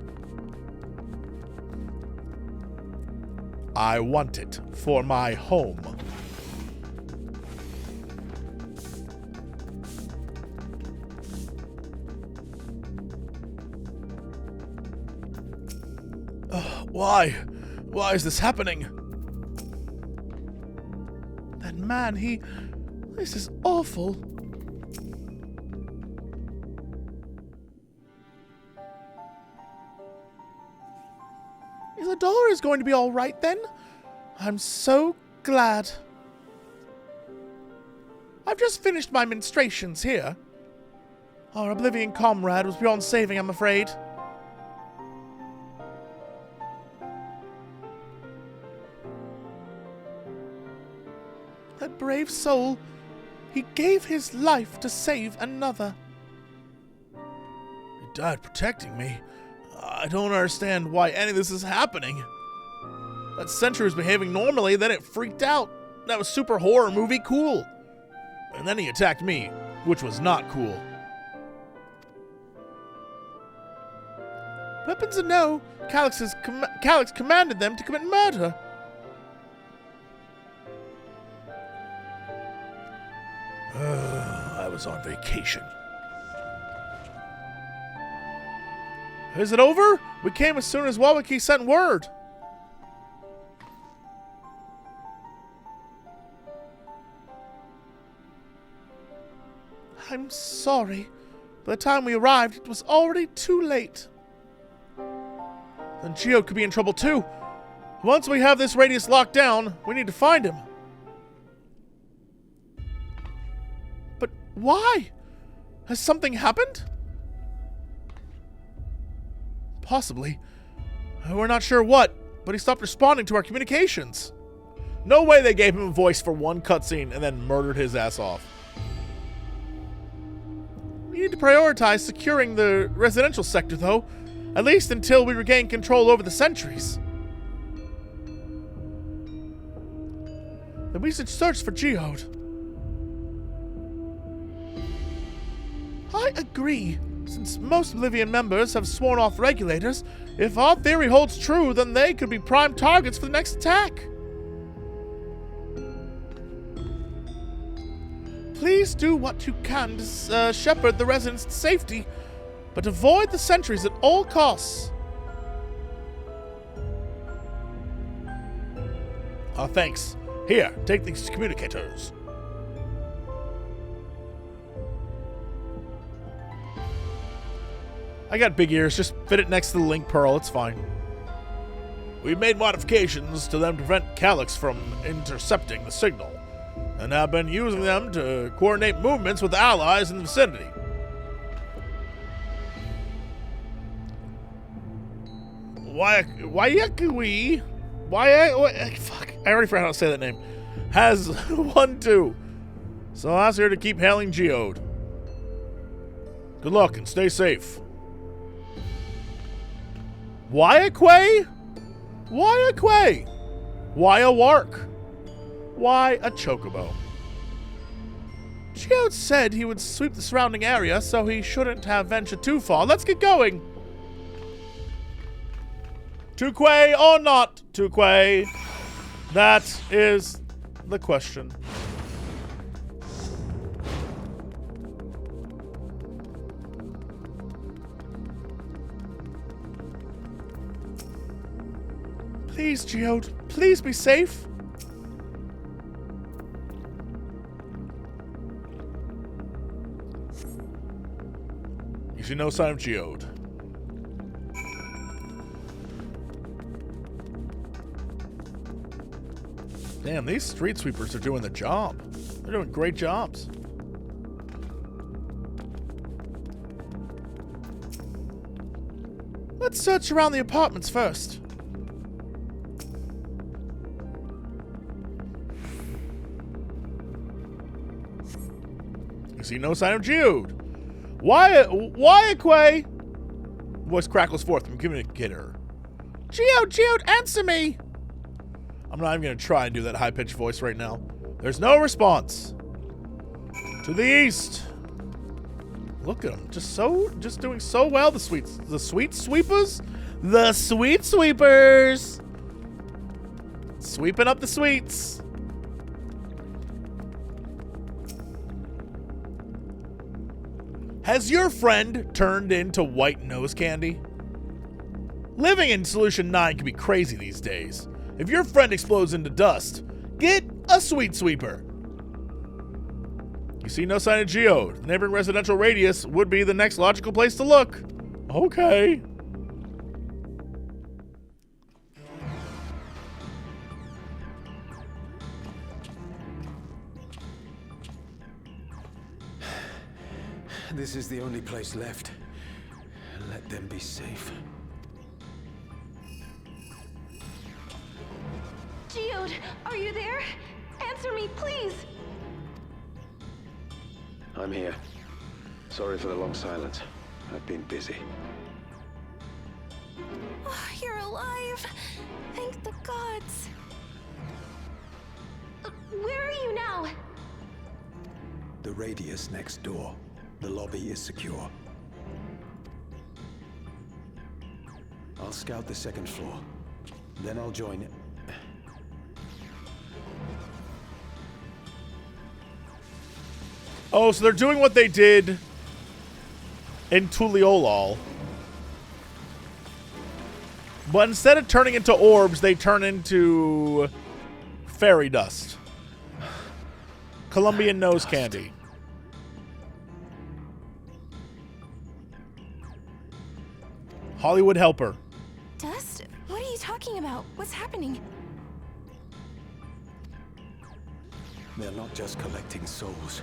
I want it for my home. Why? Why is this happening? That man, this is awful. Isadora is going to be all right then. I'm so glad. I've just finished my ministrations here. Our Oblivion comrade was beyond saving, I'm afraid. That brave soul, he gave his life to save another. He died protecting me. I don't understand why any of this is happening. That sentry was behaving normally, then it freaked out. That was super horror movie cool. And then he attacked me, which was not cool. Weapons or no, Calix commanded them to commit murder. I was on vacation. Is it over? We came as soon as Wawaki sent word. I'm sorry. By the time we arrived, it was already too late. Then Geode could be in trouble too. Once we have this radius locked down, we need to find him. But why? Has something happened? Possibly. We're not sure what, but he stopped responding to our communications. No way they gave him a voice for one cutscene and then murdered his ass off. We need to prioritize securing the residential sector, though, at least until we regain control over the sentries. Then we should search for Geode. I agree. Since most Oblivion members have sworn off regulators, if our theory holds true, then they could be prime targets for the next attack. Please do what you can to shepherd the residents to safety, but avoid the sentries at all costs. Thanks. Here, take these communicators. I got big ears, just fit it next to the link pearl, it's fine. We've made modifications to them to prevent Calix from intercepting the signal, and have been using them to coordinate movements with allies in the vicinity. Wayakui? Fuck, I already forgot how to say that name. Has 1-2. So I was here to keep hailing Geode. Good luck and stay safe. Wayakwe? Wayakwe? Why a wark? Why a chocobo? Geode said he would sweep the surrounding area, so he shouldn't have ventured too far. Let's get going. Tukwe or not Tukwe? That is the question. Please, Geode, please be safe. You see no sign of Geode. Damn, these street sweepers are doing the job. They're doing great jobs. Let's search around the apartments first. I see no sign of Jude. Why, Quay? Voice crackles forth from communicator. Jude, answer me! I'm not even going to try and do that high-pitched voice right now. There's no response. To the east. Look at them. Just doing so well. The sweet sweepers. The sweet sweepers. Sweeping up the sweets. Has your friend turned into white nose candy? Living in Solution 9 can be crazy these days. If your friend explodes into dust, get a sweet sweeper. You see no sign of Geode. The neighboring residential radius would be the next logical place to look. Okay. This is the only place left. Let them be safe. Geode, are you there? Answer me, please! I'm here. Sorry for the long silence. I've been busy. Oh, you're alive! Thank the gods! Where are you now? The radius next door. The lobby is secure. I'll scout the second floor. Then I'll join it. Oh, so they're doing what they did in Tuliolol. But instead of turning into orbs, they turn into fairy dust. Colombian nose candy. Hollywood helper. Dust? What are you talking about? What's happening? They're not just collecting souls.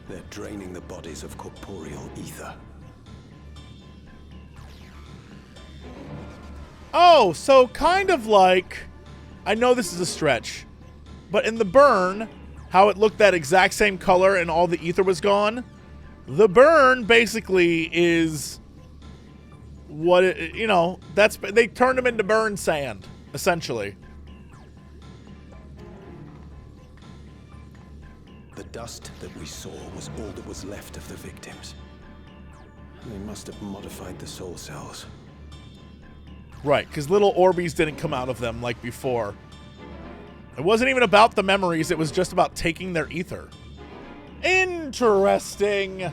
They're draining the bodies of corporeal ether. Oh, so kind of like, I know this is a stretch, but in the burn, how it looked that exact same color and all the ether was gone, the burn basically is what it, you know, they turned them into burn sand, essentially. The dust that we saw was all that was left of the victims. They must have modified the soul cells. Right, because little Orbeez didn't come out of them like before. It wasn't even about the memories, it was just about taking their ether. Interesting.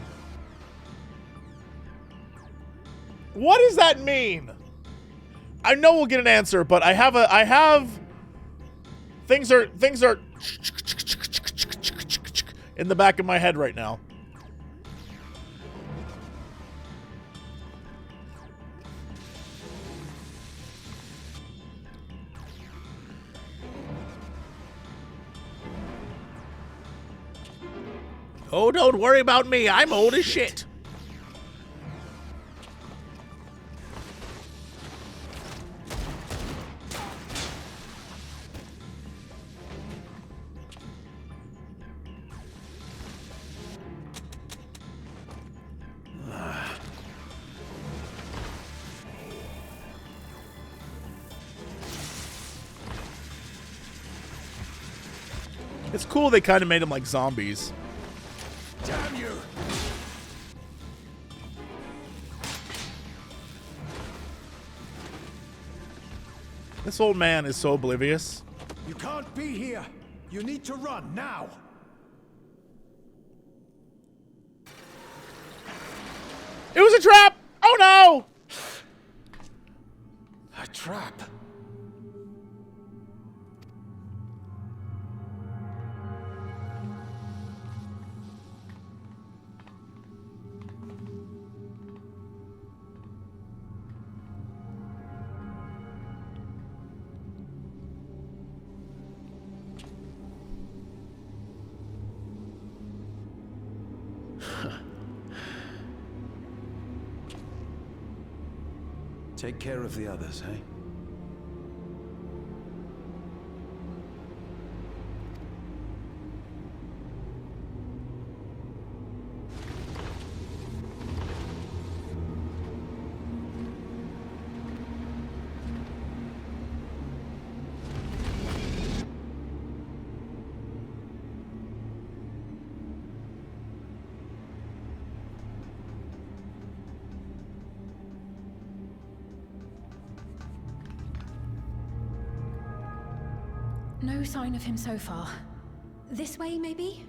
What does that mean? I know we'll get an answer, but I have things are in the back of my head right now. Oh, don't worry about me. I'm old as shit. It's cool they kind of made them like zombies. Damn you! This old man is so oblivious. You can't be here! You need to run, now! It was a trap! Oh no! A trap? Take care of the others, eh? No sign of him so far. This way, maybe?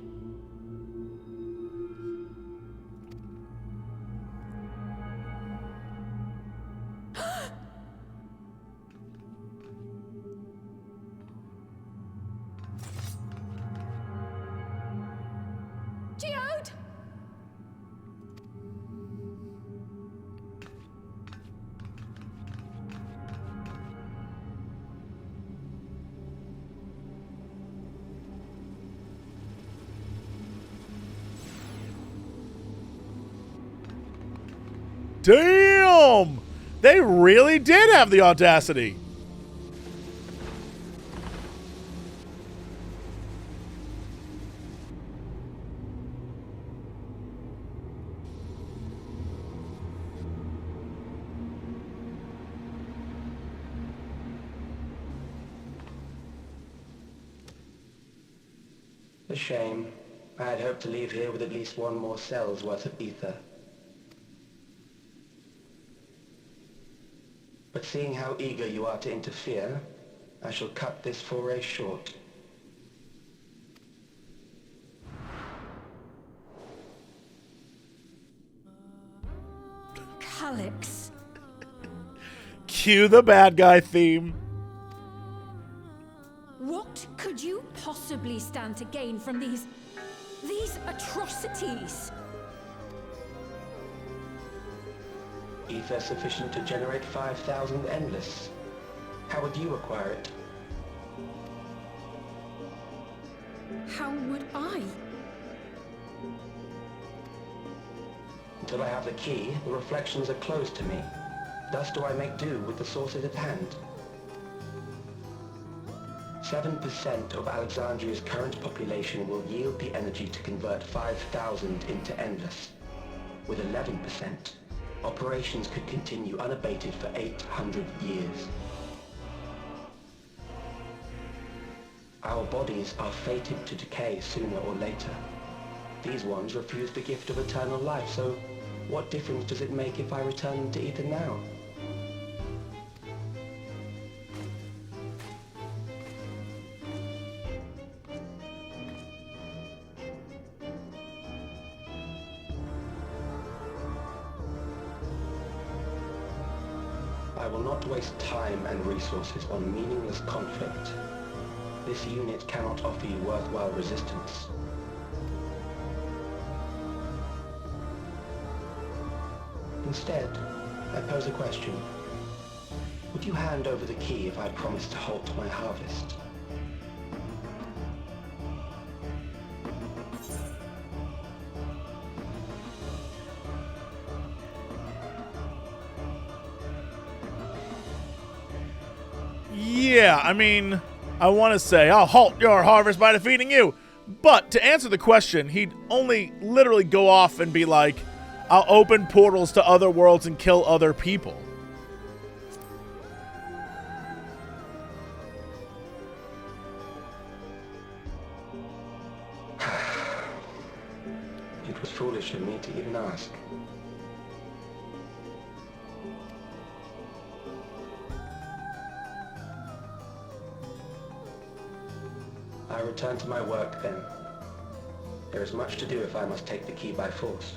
Geode! Damn! They really did have the audacity. A shame. I had hoped to leave here with at least one more cell's worth of ether. But seeing how eager you are to interfere, I shall cut this foray short. Calyx. Cue the bad guy theme. What could you possibly stand to gain from these atrocities? Ether sufficient to generate 5,000 endless. How would you acquire it? How would I? Until I have the key, the reflections are closed to me. Thus do I make do with the sources at hand. 7% of Alexandria's current population will yield the energy to convert 5,000 into endless. With 11%, operations could continue unabated for 800 years. Our bodies are fated to decay sooner or later. These ones refuse the gift of eternal life, so what difference does it make if I return them to ether now? I will not waste time and resources on meaningless conflict. This unit cannot offer you worthwhile resistance. Instead, I pose a question. Would you hand over the key if I promise to halt my harvest? Yeah, I mean, I want to say, I'll halt your harvest by defeating you. But to answer the question, he'd only literally go off and be like, I'll open portals to other worlds and kill other people. It was foolish of me to even ask. I return to my work then. There is much to do if I must take the key by force.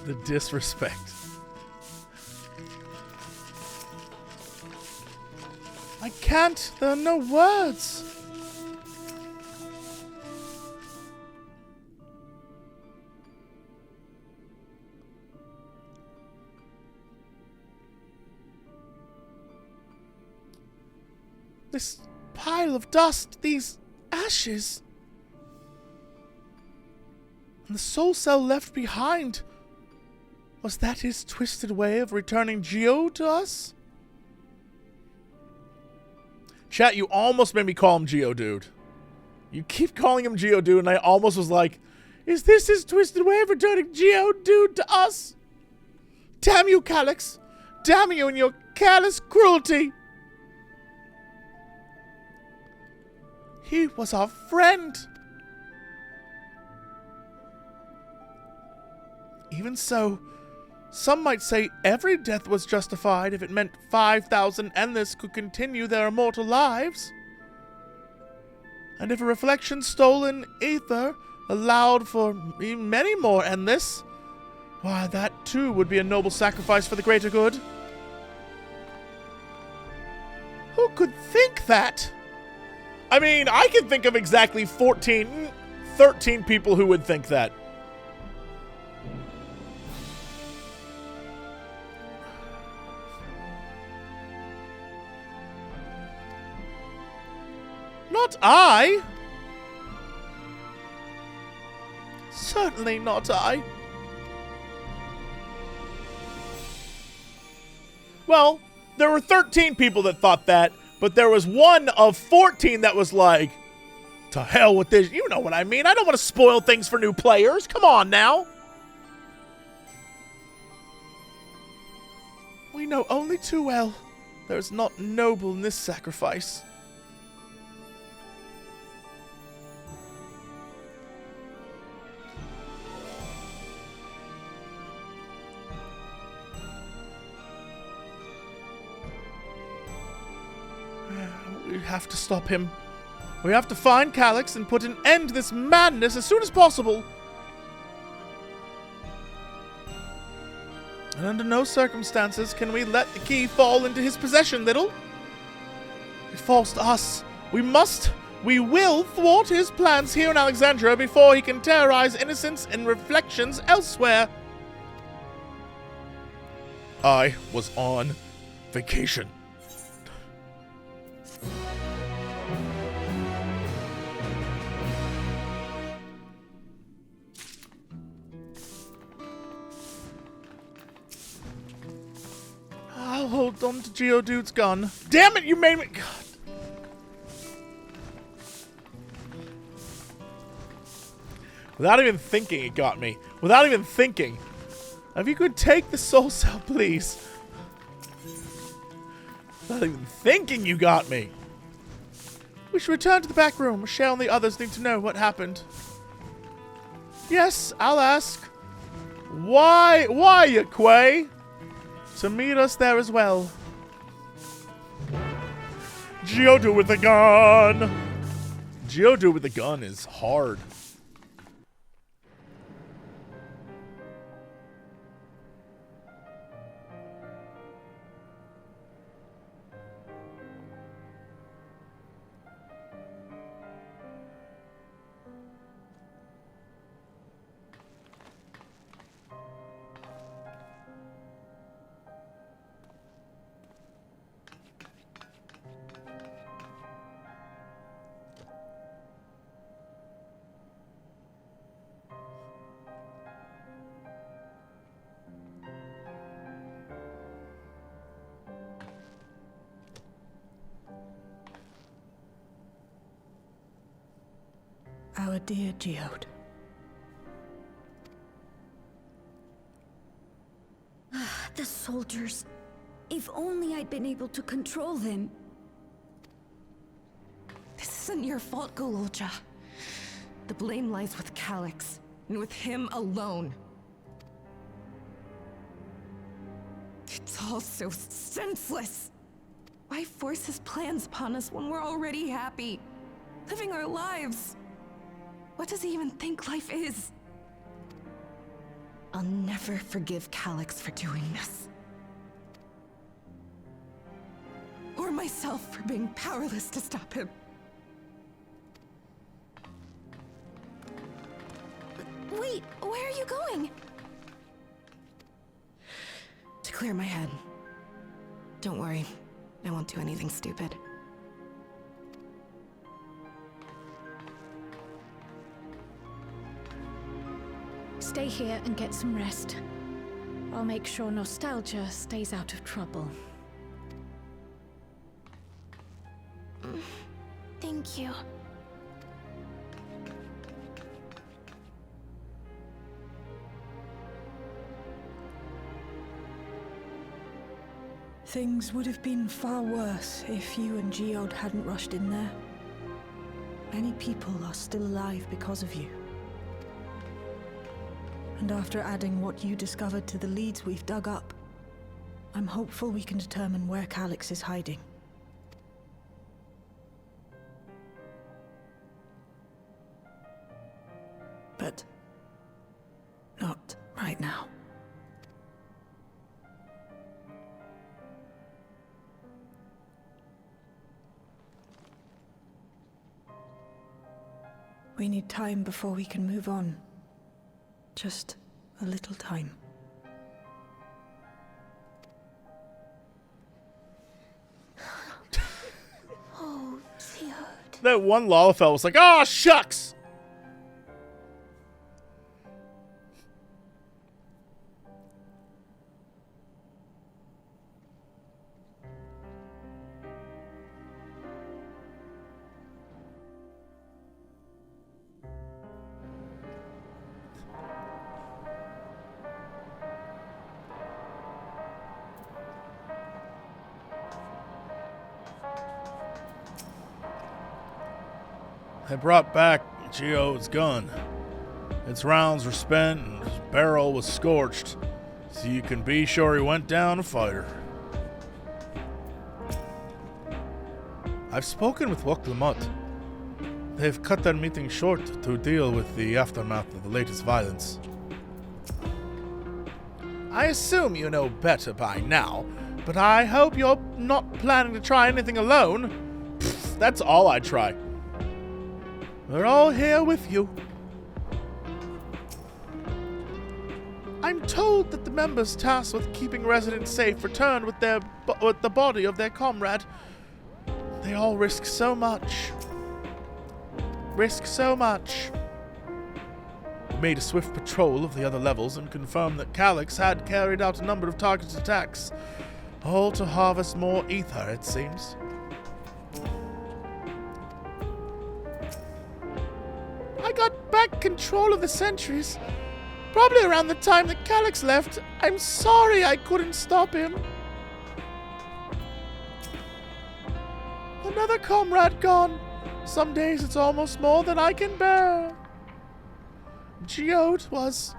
The disrespect. I can't. There are no words. This pile of dust, these ashes, and the soul cell left behind. Was that his twisted way of returning Geo to us? Chat, you almost made me call him Geodude. You keep calling him Geodude, and I almost was like, is this his twisted way of returning Geodude to us? Damn you, Calyx! Damn you and your careless cruelty! He was our friend! Even so, some might say every death was justified if it meant 5,000 Endless could continue their immortal lives. And if a reflection stolen ether allowed for many more Endless, why, that too would be a noble sacrifice for the greater good. Who could think that? I mean, I can think of exactly 13 people who would think that. Not I. Certainly not I. Well, there were 13 people that thought that, but there was one of 14 that was like, to hell with this. You know what I mean. I don't want to spoil things for new players. Come on now. We know only too well there is not noble in this sacrifice. We have to stop him. We have to find Calyx and put an end to this madness as soon as possible. And under no circumstances can we let the key fall into his possession, Little. It falls to us. We will thwart his plans here in Alexandria before he can terrorize innocents and reflections elsewhere. I was on vacation. I'll hold on to Geodude's gun. Damn it, you made me... God. Without even thinking, it got me. Without even thinking. If you could take the soul cell, please. Without even thinking, you got me. We should return to the back room. Michelle and the others need to know what happened. Yes, I'll ask. Why, Quay? To meet us there as well. Geodude with the gun. Geodude with the gun is hard. Our dear Geode. The soldiers. If only I'd been able to control them. This isn't your fault, Gololja. The blame lies with Calyx, and with him alone. It's all so senseless. Why force his plans upon us when we're already happy, living our lives? What does he even think life is? I'll never forgive Calyx for doing this. Or myself for being powerless to stop him. Wait, where are you going? To clear my head. Don't worry, I won't do anything stupid. Stay here and get some rest. I'll make sure nostalgia stays out of trouble. Thank you. Things would have been far worse if you and Geode hadn't rushed in there. Many people are still alive because of you. And after adding what you discovered to the leads we've dug up, I'm hopeful we can determine where Calyx is hiding. But not right now. We need time before we can move on. Just a little time. Oh, Geode. That one Lalafell was like, "Ah, shucks!" They brought back Geode's gun. Its rounds were spent and his barrel was scorched, so you can be sure he went down a fighter. I've spoken with Woklamut. They've cut their meeting short to deal with the aftermath of the latest violence. I assume you know better by now, but I hope you're not planning to try anything alone. Pfft, that's all I'd try. We're all here with you. I'm told that the members tasked with keeping residents safe returned with the body of their comrade. They all risk so much. We made a swift patrol of the other levels and confirmed that Calyx had carried out a number of targeted attacks, all to harvest more ether, it seems. I got back control of the sentries, probably around the time that Calyx left. I'm sorry I couldn't stop him. Another comrade gone. Some days it's almost more than I can bear. Geode was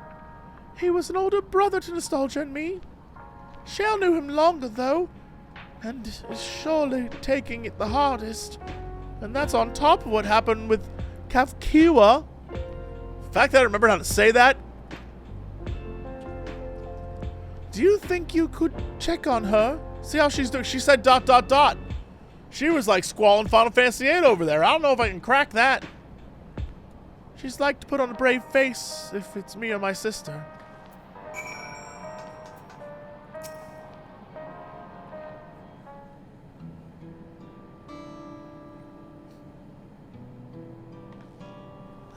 an older brother to Nostalgia and me. Shale knew him longer, though, and is surely taking it the hardest. And that's on top of what happened with Kavkiwa. The fact that I remember how to say that. Do you think you could check on her? See how she's doing? She said ... She was like squalling Final Fantasy VIII over there. I don't know if I can crack that. She's like to put on a brave face if it's me or my sister.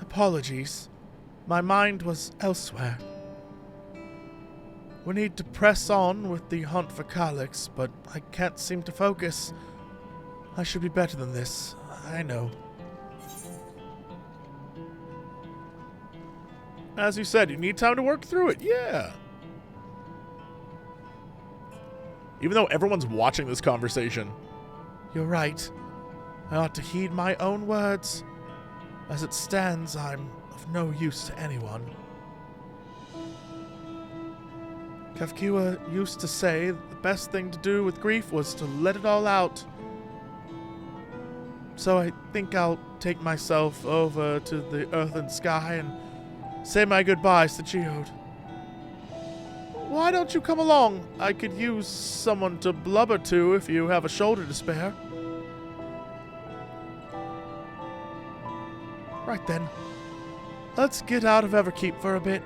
Apologies. My mind was elsewhere. We need to press on with the hunt for Calyx, but I can't seem to focus. I should be better than this. I know. As you said, you need time to work through it. Yeah. Even though everyone's watching this conversation. You're right. I ought to heed my own words. As it stands, I'm of no use to anyone. Kavkiwa used to say that the best thing to do with grief was to let it all out. So I think I'll take myself over to the earth and sky and say my goodbyes to Geode. Why don't you come along? I could use someone to blubber to if you have a shoulder to spare. Right then. Let's get out of Everkeep for a bit.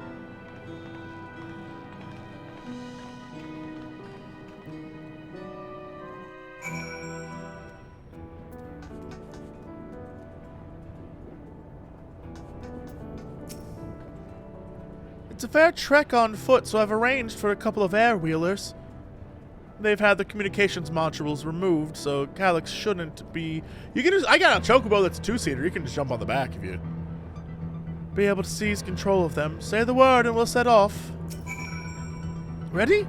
It's a fair trek on foot, so I've arranged for a couple of air-wheelers. They've had the communications modules removed, so Calyx shouldn't be... You can just... I got a chocobo that's a two-seater. You can just jump on the back if you... Be able to seize control of them. Say the word and we'll set off. Ready?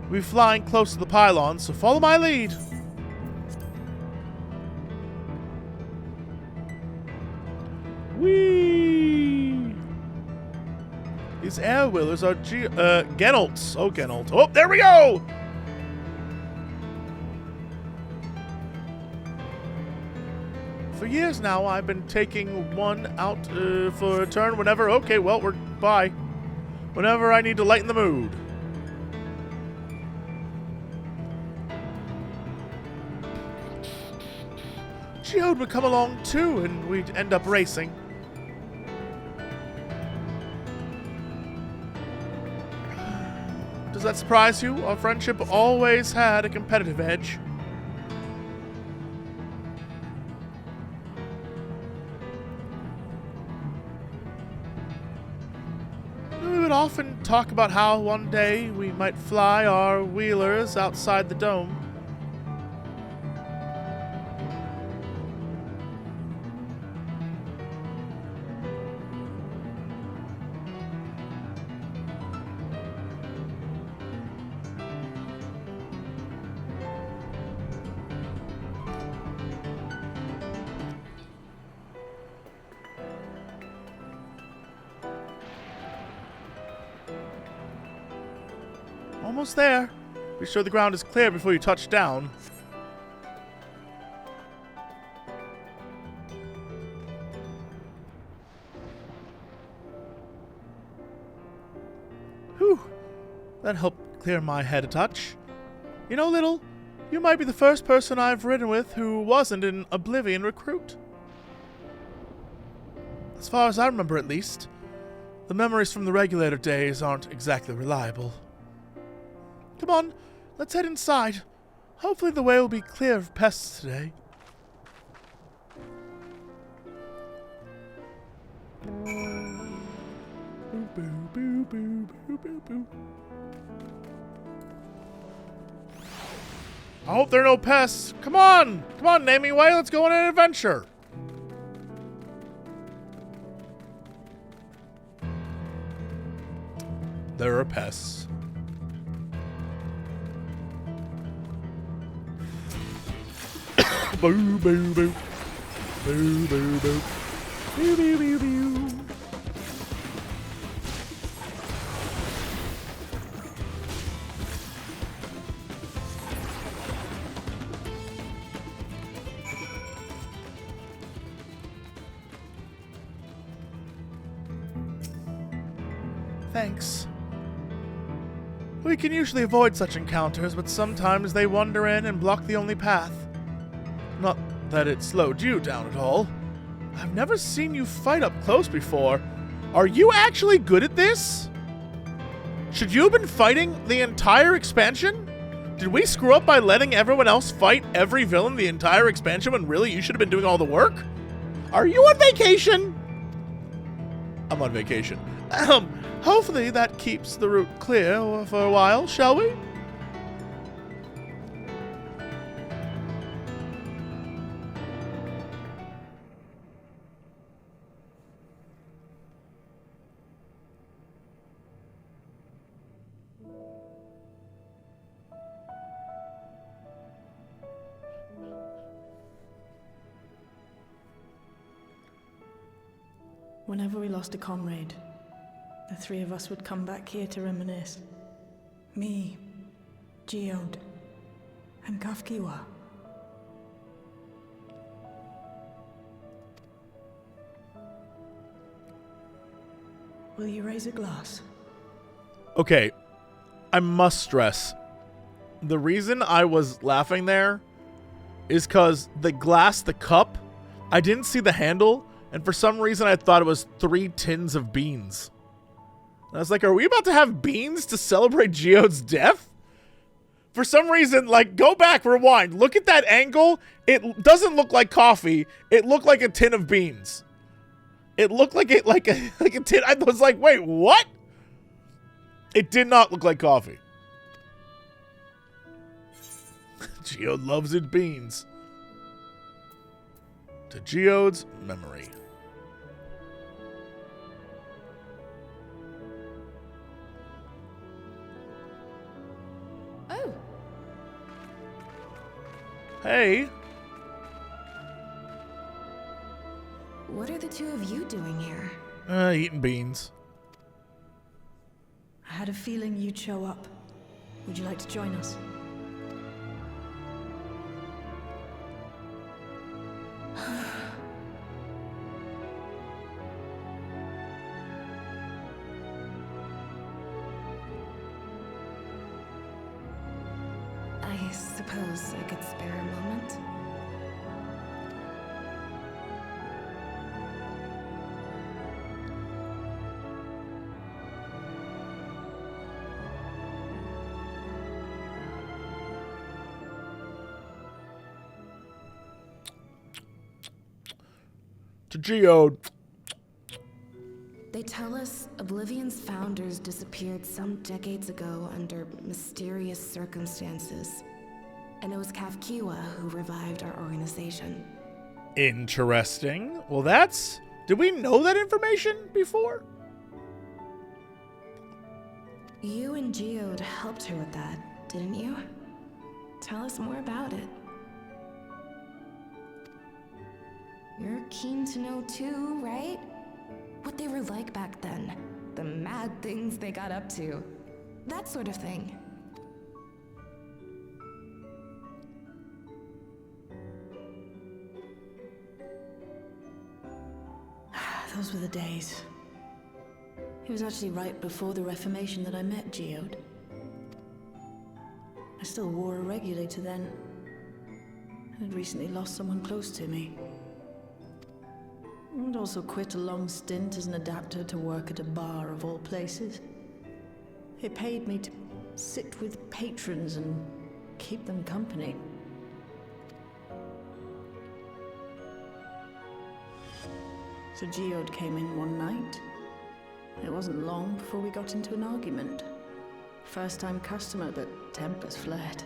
We'll be flying close to the pylon, so follow my lead. Whee! These air-wheelers are Genolts. Oh, Genolt. Oh, there we go! For years now, I've been taking one out for a turn whenever... Okay, well, we're... Bye. Whenever I need to lighten the mood. Geode would come along too, and we'd end up racing. Does that surprise you? Our friendship always had a competitive edge. We would often talk about how one day we might fly our wheelers outside the dome. Almost there. Be sure the ground is clear before you touch down. Whew. That helped clear my head a touch. You know, Little, you might be the first person I've ridden with who wasn't an Oblivion recruit. As far as I remember, at least. The memories from the regulator days aren't exactly reliable. Come on, let's head inside. Hopefully the way will be clear of pests today. I hope there are no pests. Come on, Naming Way, let's go on an adventure. There are pests. Boo, boo, boo. Boo, boo, boo. Boo, boo, boo, boo. Thanks. We can usually avoid such encounters, but sometimes they wander in and block the only path. Not that it slowed you down at all. I've never seen you fight up close before. Are you actually good at this? Should you have been fighting the entire expansion? Did we screw up by letting everyone else fight every villain the entire expansion when really you should have been doing all the work? Are you on vacation? I'm on vacation. Hopefully that keeps the route clear for a while, shall we? Whenever we lost a comrade, the three of us would come back here to reminisce. Me, Geode, and Kafkiwa. Will you raise a glass? Okay, I must stress, the reason I was laughing there is because the glass, the cup, I didn't see the handle, and for some reason I thought it was 3 tins of beans. And I was like, are we about to have beans to celebrate Geode's death? For some reason, like, go back, rewind, look at that angle. It doesn't look like coffee. It looked like a tin of beans. It looked like a tin. I was like, wait, what? It did not look like coffee. Geode loves his beans. To Geode's memory. Oh. Hey. What are the two of you doing here? Eating beans. I had a feeling you'd show up. Would you like to join us? I suppose I could spare a moment. To Geode. They tell us Oblivion's founders disappeared some decades ago under mysterious circumstances. And it was Kafkiwa who revived our organization. Interesting. Well, that's... Did we know that information before? You and Geode helped her with that, didn't you? Tell us more about it. You're keen to know too, right? What they were like back then. The mad things they got up to. That sort of thing. Those were the days. It was actually right before the Reformation that I met Geode. I still wore a regulator then. I had recently lost someone close to me. I'd also quit a long stint as an adapter to work at a bar of all places. It paid me to sit with patrons and keep them company. So Geode came in one night. It wasn't long before we got into an argument. First-time customer, but tempers flared.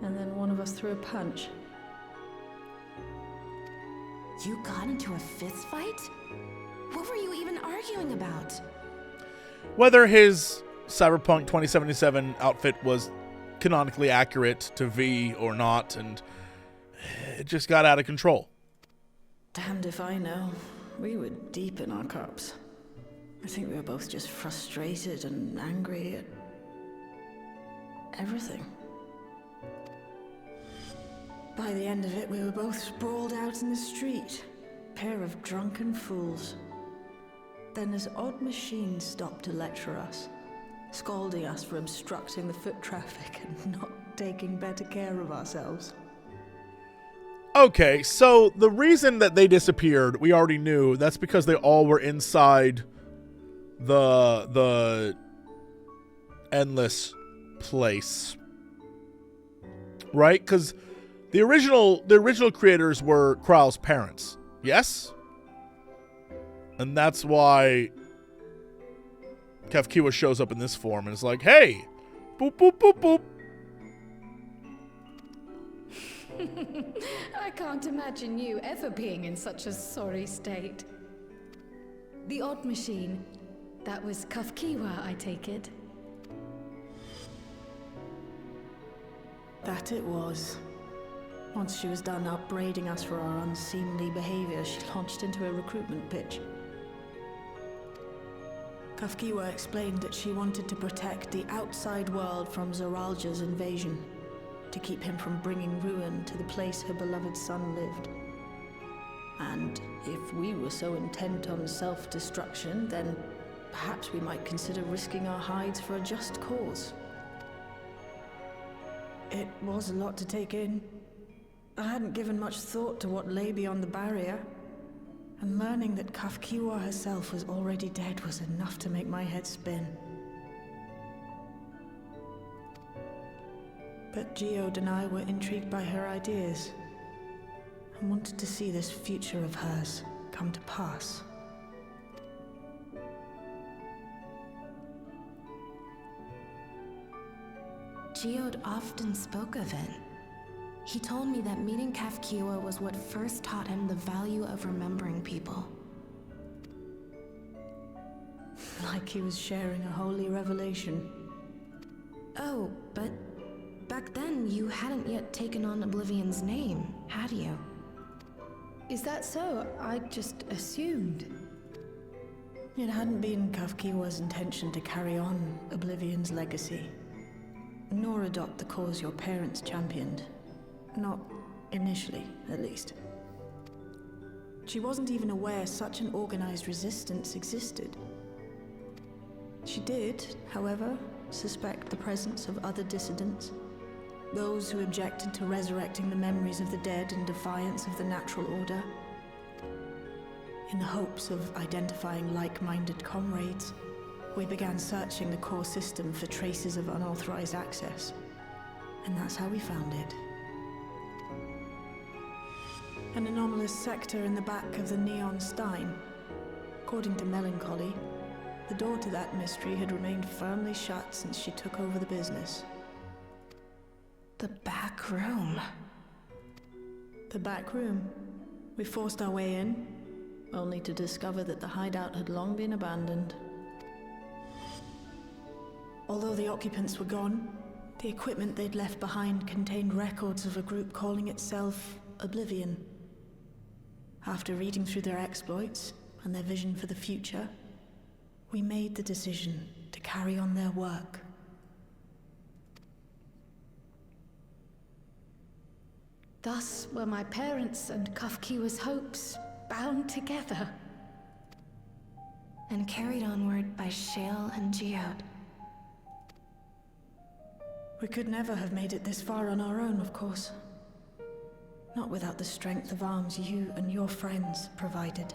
And then one of us threw a punch. You got into a fist fight? What were you even arguing about? Whether his Cyberpunk 2077 outfit was canonically accurate to V or not, and it just got out of control. Damned if I know. We were deep in our cups. I think we were both just frustrated and angry at everything. By the end of it, we were both sprawled out in the street. Pair of drunken fools. Then this odd machine stopped to lecture us, scolding us for obstructing the foot traffic and not taking better care of ourselves. Okay, so the reason that they disappeared, we already knew. That's because they all were inside the endless place. Right? Because the original creators were Kral's parents. Yes? And that's why Kafkiwa shows up in this form and is like, hey, boop, boop, boop, boop. I can't imagine you ever being in such a sorry state. The odd machine, that was Kafkiwa, I take it? That it was. Once she was done upbraiding us for our unseemly behavior, she launched into a recruitment pitch. Kafkiwa explained that she wanted to protect the outside world from Zoralja's invasion, to keep him from bringing ruin to the place her beloved son lived. And if we were so intent on self-destruction, then perhaps we might consider risking our hides for a just cause. It was a lot to take in. I hadn't given much thought to what lay beyond the barrier, and learning that Kafkiwa herself was already dead was enough to make my head spin. But Geode and I were intrigued by her ideas, and wanted to see this future of hers come to pass. Geode often spoke of it. He told me that meeting Kafkiwa was what first taught him the value of remembering people. Like he was sharing a holy revelation. Oh, but back then you hadn't yet taken on Oblivion's name, had you? Is that so? I just assumed. It hadn't been Kafkiwa's intention to carry on Oblivion's legacy, nor adopt the cause your parents championed. Not initially, at least. She wasn't even aware such an organized resistance existed. She did, however, suspect the presence of other dissidents, those who objected to resurrecting the memories of the dead in defiance of the natural order. In the hopes of identifying like-minded comrades, we began searching the core system for traces of unauthorized access. And that's how we found it. An anomalous sector in the back of the Neon Stein. According to Melancholy, the door to that mystery had remained firmly shut since she took over the business. The back room. The back room. We forced our way in, only to discover that the hideout had long been abandoned. Although the occupants were gone, the equipment they'd left behind contained records of a group calling itself Oblivion. After reading through their exploits and their vision for the future, we made the decision to carry on their work. Thus were my parents and Kafkiwa's hopes bound together. And carried onward by Shale and Geode. We could never have made it this far on our own, of course. Not without the strength of arms you and your friends provided.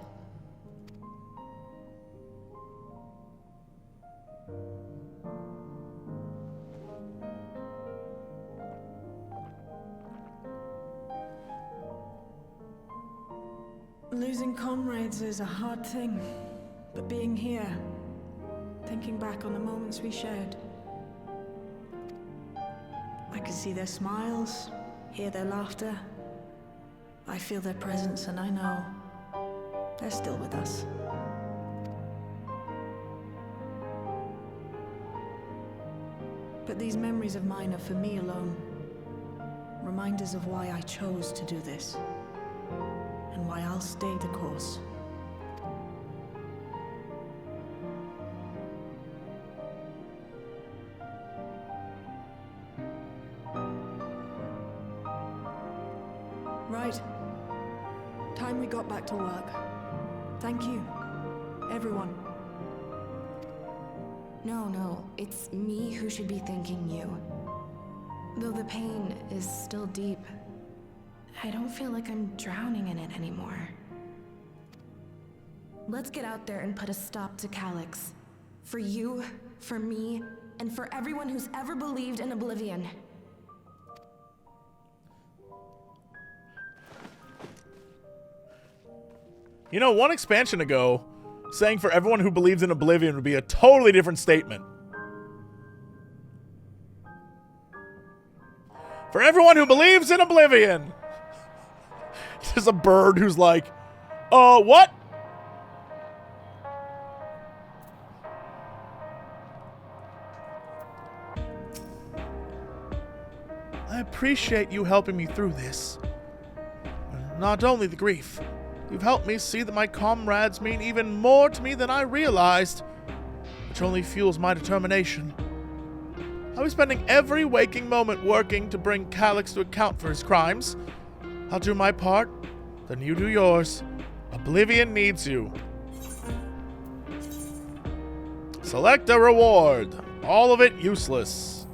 Losing comrades is a hard thing, but being here, thinking back on the moments we shared, I can see their smiles, hear their laughter. I feel their presence, and I know they're still with us. But these memories of mine are for me alone. Reminders of why I chose to do this, and why I'll stay the course. Right. Time we got back to work. Thank you, everyone. No, it's me who should be thanking you. Though the pain is still deep, I don't feel like I'm drowning in it anymore. Let's get out there and put a stop to Calyx. For you, for me, and for everyone who's ever believed in Oblivion. You know, one expansion ago, saying for everyone who believes in Oblivion would be a totally different statement. For everyone who believes in Oblivion. There's a bird who's like, what? I appreciate you helping me through this. Not only the grief, you've helped me see that my comrades mean even more to me than I realized, which only fuels my determination. I'll be spending every waking moment working to bring Calyx to account for his crimes. I'll do my part, then you do yours. Oblivion needs you. Select a reward. All of it useless.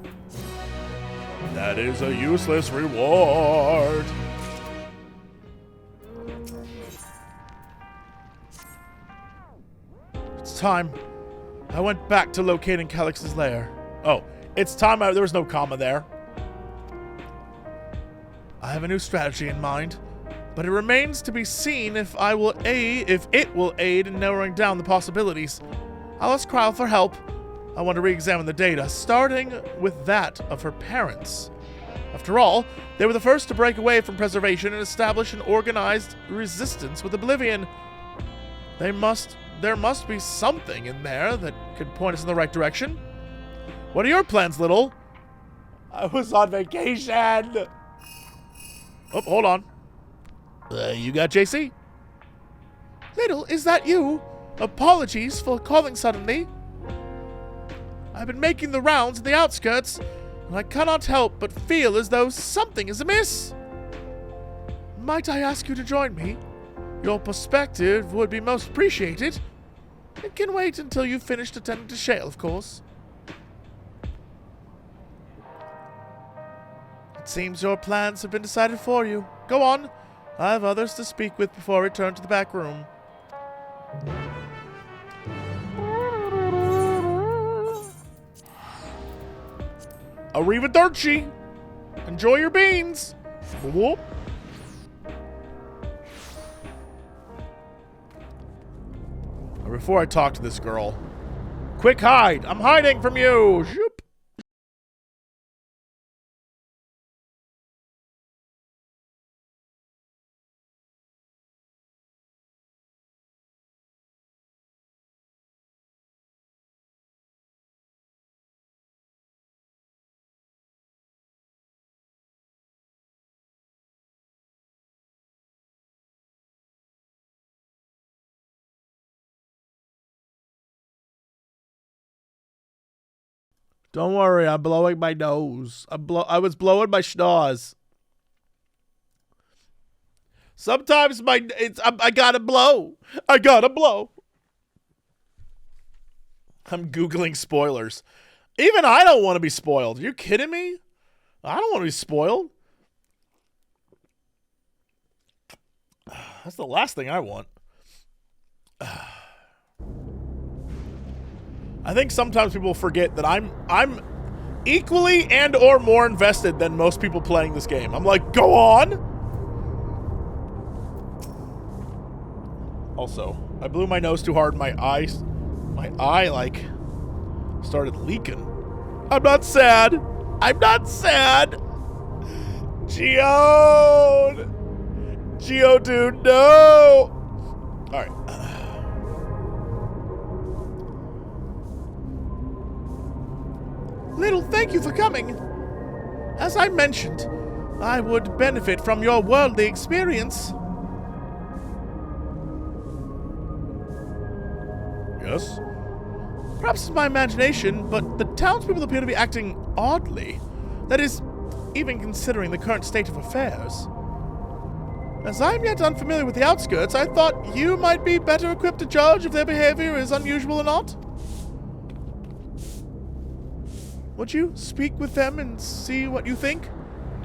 That is a useless reward. It's time. I went back to locating Calix's lair. Oh, it's time. There was no comma there. I have a new strategy in mind, but it remains to be seen if it will aid in narrowing down the possibilities. I'll ask Kryl for help. I want to re-examine the data, starting with that of her parents. After all, they were the first to break away from preservation and establish an organized resistance with Oblivion. There must be something in there that could point us in the right direction. What are your plans, Little? I was on vacation. Oh, hold on. You got JC? Little, is that you? Apologies for calling suddenly. I've been making the rounds in the outskirts, and I cannot help but feel as though something is amiss. Might I ask you to join me? Your perspective would be most appreciated. It can wait until you've finished attending to Shale, of course. It seems your plans have been decided for you. Go on. I have others to speak with before I return to the back room. Arrivederci. Enjoy your beans. Whoop. Before I talk to this girl, quick hide. I'm hiding from you. Shoop. Don't worry, I'm blowing my nose. I was blowing my schnoz. Sometimes I gotta blow. I gotta blow. I'm Googling spoilers. Even I don't want to be spoiled. Are you kidding me? I don't want to be spoiled. That's the last thing I want. I think sometimes people forget that I'm equally and or more invested than most people playing this game. I'm like, go on. Also, I blew my nose too hard. My eye like started leaking. I'm not sad. I'm not sad. Geode, dude, no. All right. Little, thank you for coming. As I mentioned, I would benefit from your worldly experience. Yes? Perhaps it's my imagination, but the townspeople appear to be acting oddly. That is, even considering the current state of affairs. As I'm yet unfamiliar with the outskirts, I thought you might be better equipped to judge if their behavior is unusual or not. Would you speak with them and see what you think?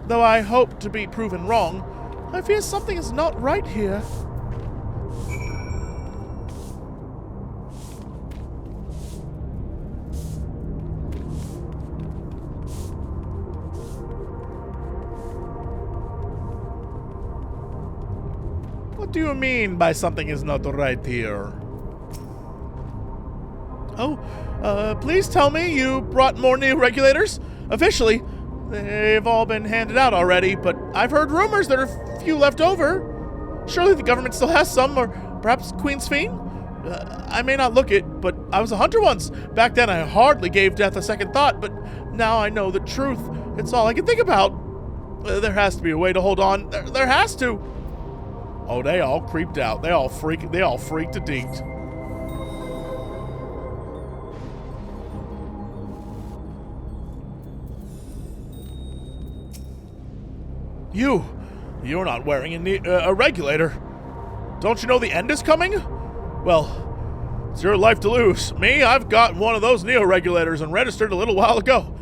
Though I hope to be proven wrong, I fear something is not right here. What do you mean by something is not right here? Oh, please tell me you brought more new regulators? Officially, they've all been handed out already, but I've heard rumors there are a few left over. Surely the government still has some, or perhaps Queen's Fiend? I may not look it, but I was a hunter once. Back then I hardly gave death a second thought, but now I know the truth. It's all I can think about. There has to be a way to hold on. There has to. Oh, they all creeped out. They all freaked a deeked. You're not wearing a regulator. Don't you know the end is coming? Well, It's your life to lose. Me, I've gotten one of those neo-regulators and registered a little while ago.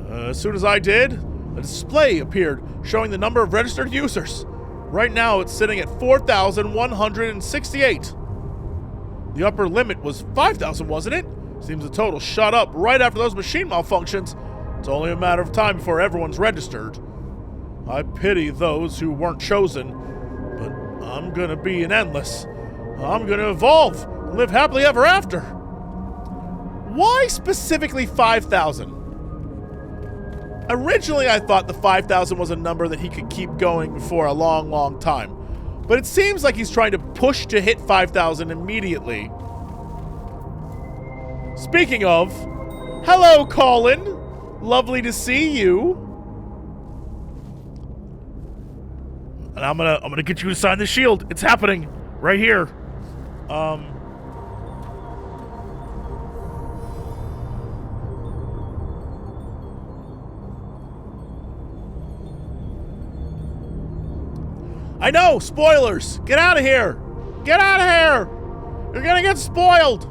As soon as I did, a display appeared showing the number of registered users. Right now, it's sitting at 4,168. The upper limit was 5,000, wasn't it? Seems the total shot up right after those machine malfunctions. It's only a matter of time before everyone's registered. I pity those who weren't chosen, but I'm gonna be an endless. I'm gonna evolve and live happily ever after. Why specifically 5,000? Originally, I thought the 5,000 was a number that he could keep going for a long, long time. But it seems like he's trying to push to hit 5,000 immediately. Speaking of, hello, Colin. Lovely to see you. And I'm gonna get you to sign the shield. It's happening right here. I know, spoilers. Get out of here. Get out of here. You're gonna get spoiled.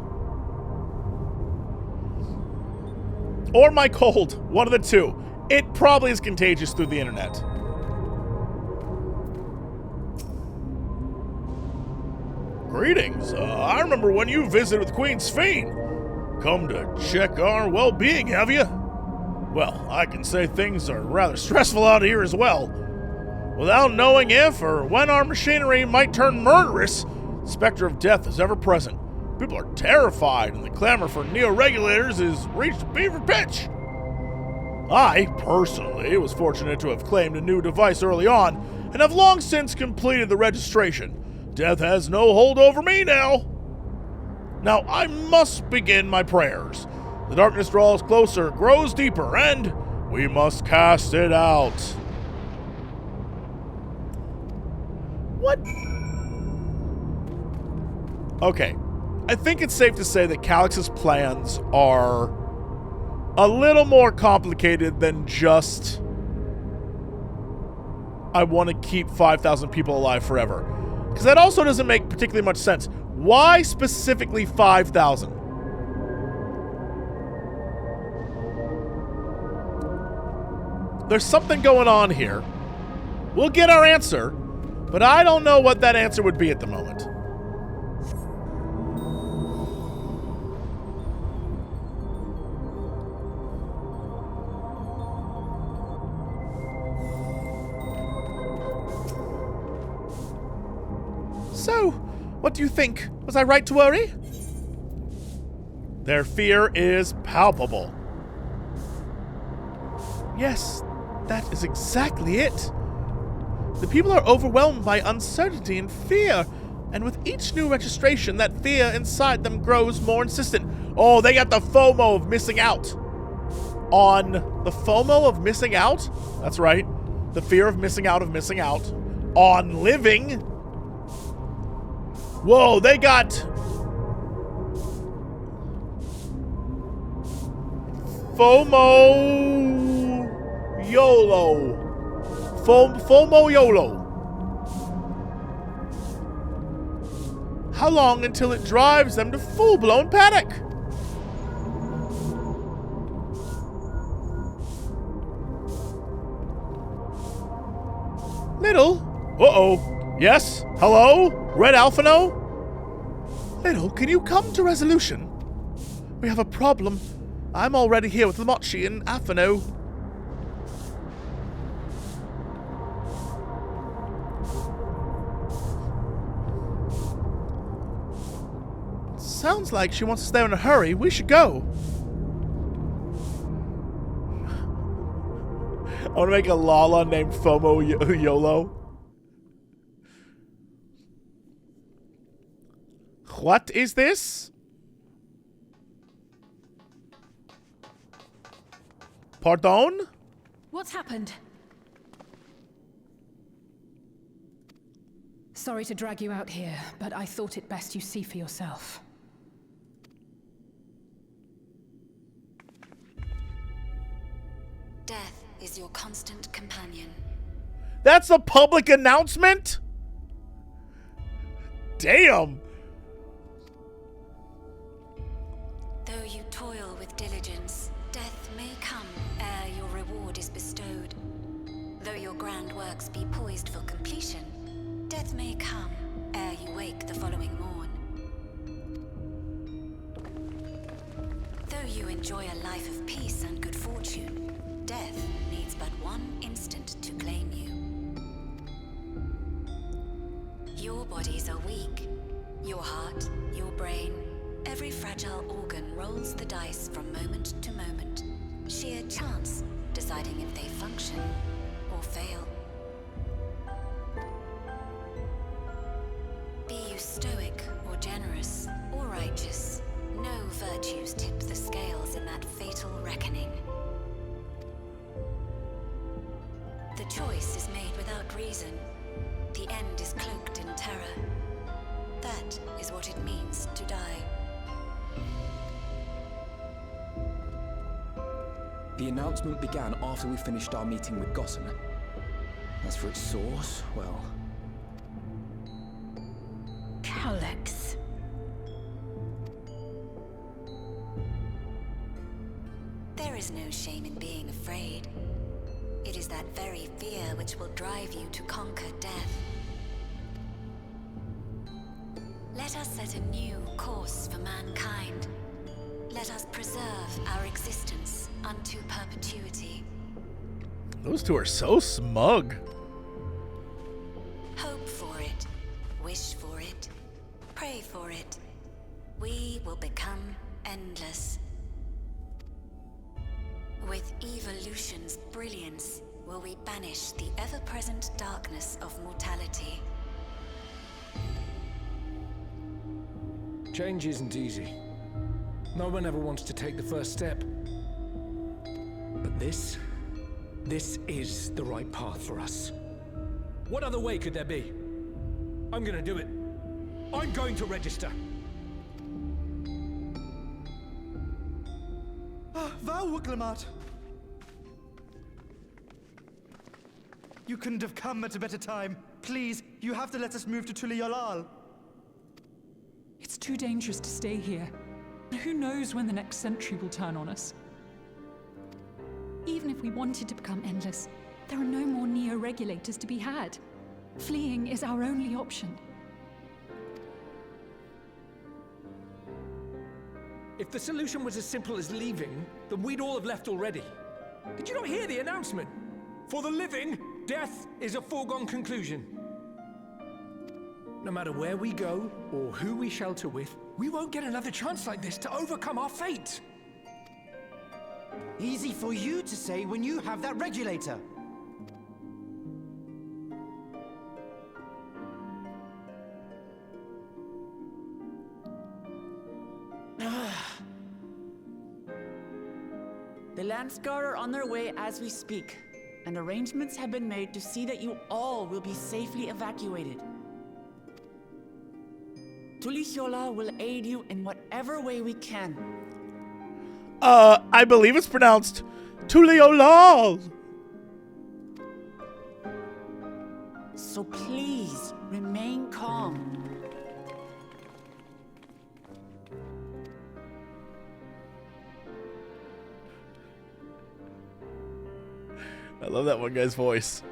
Or my cold, one of the two. It probably is contagious through the internet. Greetings. I remember when you visited with Queen Sphene. Come to check our well-being, have you? Well, I can say things are rather stressful out here as well. Without knowing if or when our machinery might turn murderous, the specter of death is ever present. People are terrified, and the clamor for neo-regulators has reached fever pitch. I, personally, was fortunate to have claimed a new device early on, and have long since completed the registration. Death has no hold over me now. Now, I must begin my prayers. The darkness draws closer, grows deeper, and we must cast it out. What? Okay. I think it's safe to say that Calix's plans are a little more complicated than just I want to keep 5,000 people alive forever. Because that also doesn't make particularly much sense. Why specifically 5,000? There's something going on here. We'll get our answer, but I don't know what that answer would be at the moment. So, what do you think? Was I right to worry? Their fear is palpable. Yes, that is exactly it. The people are overwhelmed by uncertainty and fear, and with each new registration, that fear inside them grows more insistent. Oh, they got the FOMO of missing out. On the FOMO of missing out? That's right. The fear of missing out on living. Whoa, they got FOMO YOLO. FOMO YOLO. How long until it drives them to full-blown panic? Little? Uh-oh. Yes? Hello? Red Alphano? Little, can you come to resolution? We have a problem. I'm already here with Mochi and Alphano. Sounds like she wants us there in a hurry. We should go. I want to make a Lala named FOMO YOLO. What is this? Pardon? What's happened? Sorry to drag you out here, but I thought it best you see for yourself. Death is your constant companion. That's a public announcement? Damn. diligence, death may come ere your reward is bestowed. Though your grand works be poised for completion, death may come ere you wake the following morn. Though you enjoy a life of peace and good fortune, death needs but one instant to claim you. Your bodies are weak. Your heart, your brain, every fragile organ rolls the dice from moment to moment. Sheer chance deciding if they function or fail. Be you stoic or generous or righteous, no virtues tip the scales in that fatal reckoning. The choice is made without reason. The end is cloaked in terror. That is what it means to die. The announcement began after we finished our meeting with Gossen. As for its source, well... Calyx. There is no shame in being afraid. It is that very fear which will drive you to conquer death. Let us set a new course for mankind. Let us preserve our existence unto perpetuity. Those two are so smug. Hope for it, wish for it, pray for it. We will become endless. With evolution's brilliance, will we banish the ever-present darkness of mortality. Change isn't easy. No one ever wants to take the first step. But this is the right path for us. What other way could there be? I'm gonna do it. I'm going to register. Wow, Glamat! You couldn't have come at a better time. Please, you have to let us move to Tuliolal. It's too dangerous to stay here. Who knows when the next century will turn on us? Even if we wanted to become endless, there are no more neo-regulators to be had. Fleeing is our only option. If the solution was as simple as leaving, then we'd all have left already. Did you not hear the announcement? For the living, death is a foregone conclusion. No matter where we go, or who we shelter with, we won't get another chance like this to overcome our fate. Easy for you to say when you have that regulator. The Landsguard are on their way as we speak, and arrangements have been made to see that you all will be safely evacuated. Tulishola will aid you in whatever way we can. I believe it's pronounced Tuliolal. So please, remain calm. I love that one guy's voice.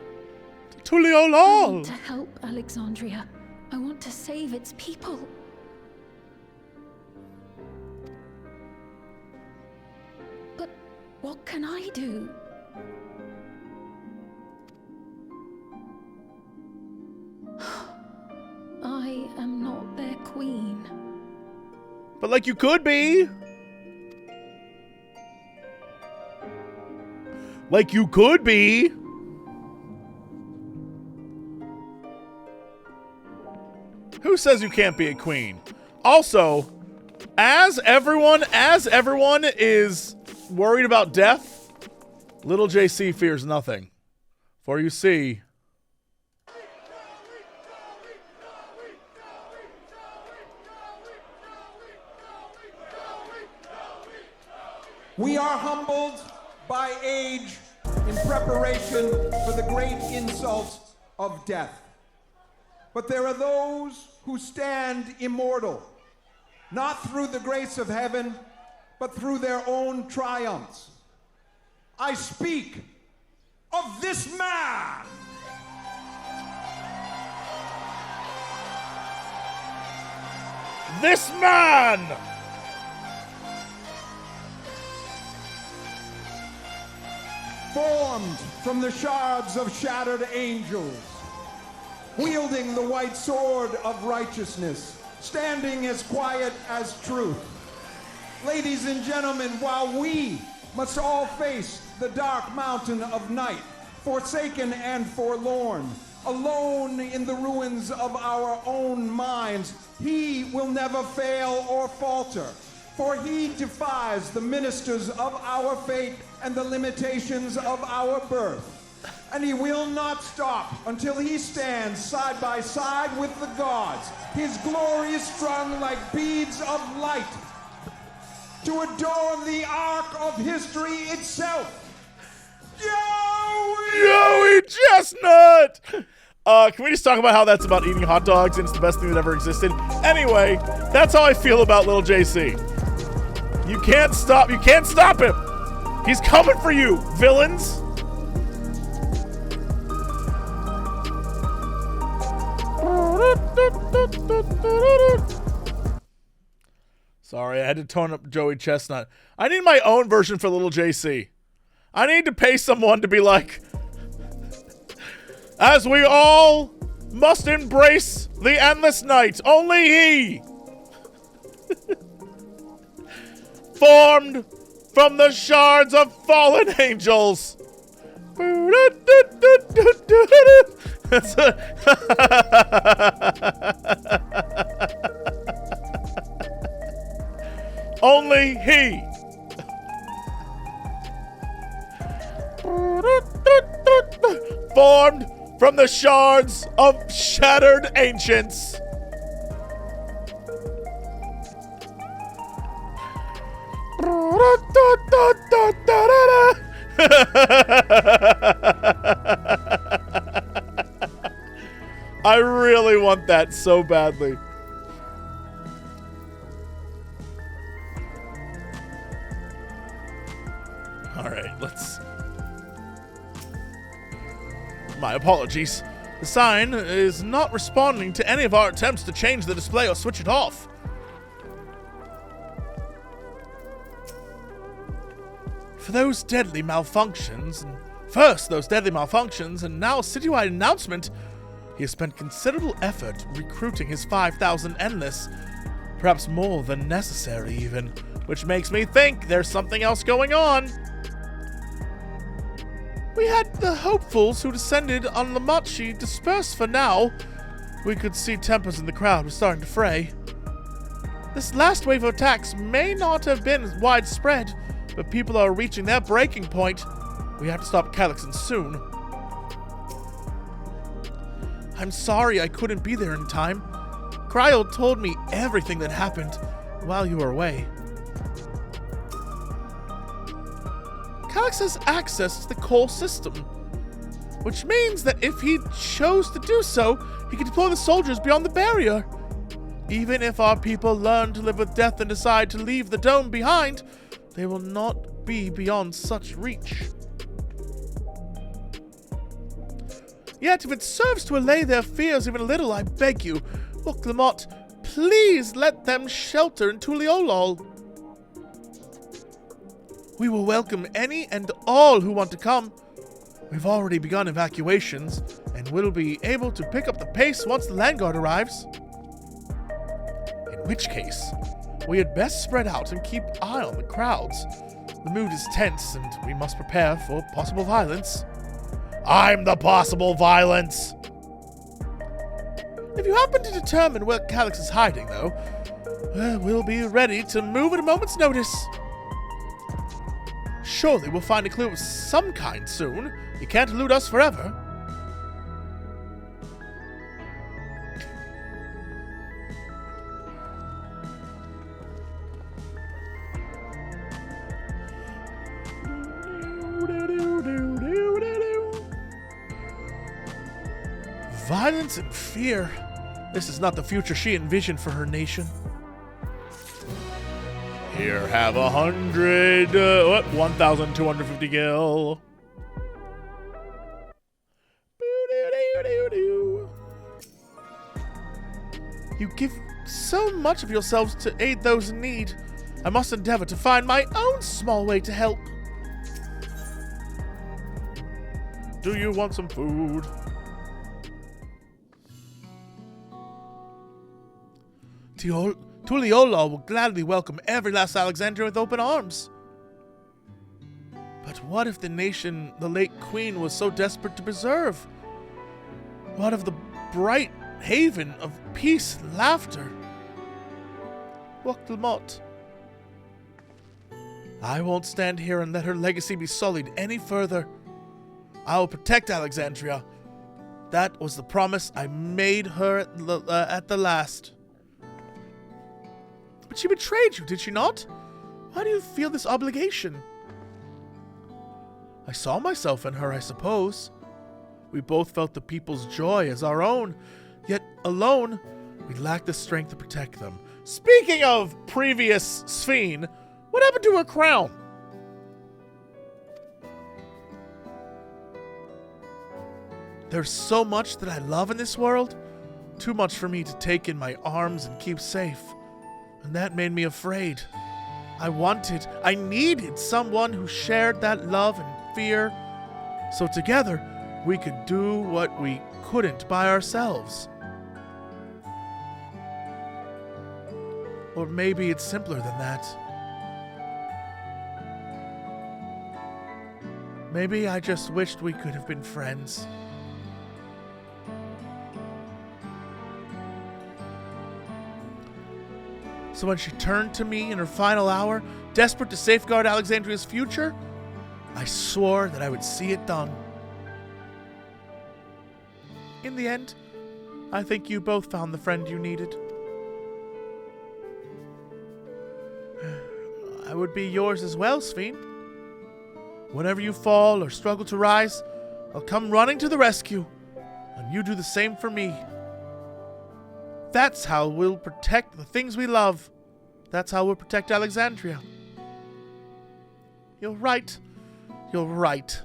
Tuliolal! I want to help Alexandria. I want to save its people. But what can I do? I am not their queen. But like you could be. Like you could be. Who says you can't be a queen? Also, as everyone is worried about death, little JC fears nothing. For you see, we are humbled by age in preparation for the great insult of death. But there are those who stand immortal, not through the grace of heaven, but through their own triumphs. I speak of this man! This man! Formed from the shards of shattered angels, wielding the white sword of righteousness, standing as quiet as truth. Ladies and gentlemen, while we must all face the dark mountain of night, forsaken and forlorn, alone in the ruins of our own minds, he will never fail or falter, for he defies the ministers of our fate and the limitations of our birth. And he will not stop until he stands side by side with the gods, his glory is strung like beads of light, to adorn the arc of history itself. Joey Chestnut! Can we just talk about how that's about eating hot dogs and it's the best thing that ever existed? Anyway, that's how I feel about little JC. You can't stop him! He's coming for you, villains! Sorry, I had to tone up Joey Chestnut. I need my own version for little JC. I need to pay someone to be like, as we all must embrace the endless night, only he, formed from the shards of fallen angels. Only he. Formed from the shards of shattered ancients. I really want that so badly. All right, let's... My apologies. The sign is not responding to any of our attempts to change the display or switch it off. For those deadly malfunctions, and now a citywide announcement, he has spent considerable effort recruiting his 5,000 Endless, perhaps more than necessary even, which makes me think there's something else going on. We had the hopefuls who descended on Lamachi dispersed for now. We could see tempers in the crowd were starting to fray. This last wave of attacks may not have been widespread, but people are reaching their breaking point. We have to stop Calyxon soon. I'm sorry I couldn't be there in time. Cryo told me everything that happened while you were away. Calyx has access to the core system, which means that if he chose to do so, he could deploy the soldiers beyond the barrier. Even if our people learn to live with death and decide to leave the dome behind, they will not be beyond such reach. Yet, if it serves to allay their fears even a little, I beg you, look, Lamont, please let them shelter in Tuliolol. We will welcome any and all who want to come. We've already begun evacuations, and we'll be able to pick up the pace once the Land Guard arrives. In which case, we had best spread out and keep an eye on the crowds. The mood is tense, and we must prepare for possible violence. I'm the possible violence! If you happen to determine where Calyx is hiding, though, we'll be ready to move at a moment's notice. Surely we'll find a clue of some kind soon. You can't elude us forever. Violence and fear. This is not the future she envisioned for her nation. Here, have 1,250 gil. You give so much of yourselves to aid those in need. I must endeavor to find my own small way to help. Do you want some food? Tuliola will gladly welcome every last Alexandria with open arms. But what if the nation the late queen was so desperate to preserve? What of the bright haven of peace and laughter? Waqtilmot. I won't stand here and let her legacy be sullied any further. I will protect Alexandria. That was the promise I made her at the last. But she betrayed you, did she not? Why do you feel this obligation? I saw myself in her, I suppose. We both felt the people's joy as our own, yet alone, we lacked the strength to protect them. Speaking of previous Sphene, what happened to her crown? There's so much that I love in this world, too much for me to take in my arms and keep safe. And that made me afraid. I needed someone who shared that love and fear, so together we could do what we couldn't by ourselves. Or maybe it's simpler than that. Maybe I just wished we could have been friends. So when she turned to me in her final hour, desperate to safeguard Alexandria's future, I swore that I would see it done. In the end, I think you both found the friend you needed. I would be yours as well, Sphene. Whenever you fall or struggle to rise, I'll come running to the rescue, and you do the same for me. That's how we'll protect the things we love. That's how we'll protect Alexandria. You're right. You're right.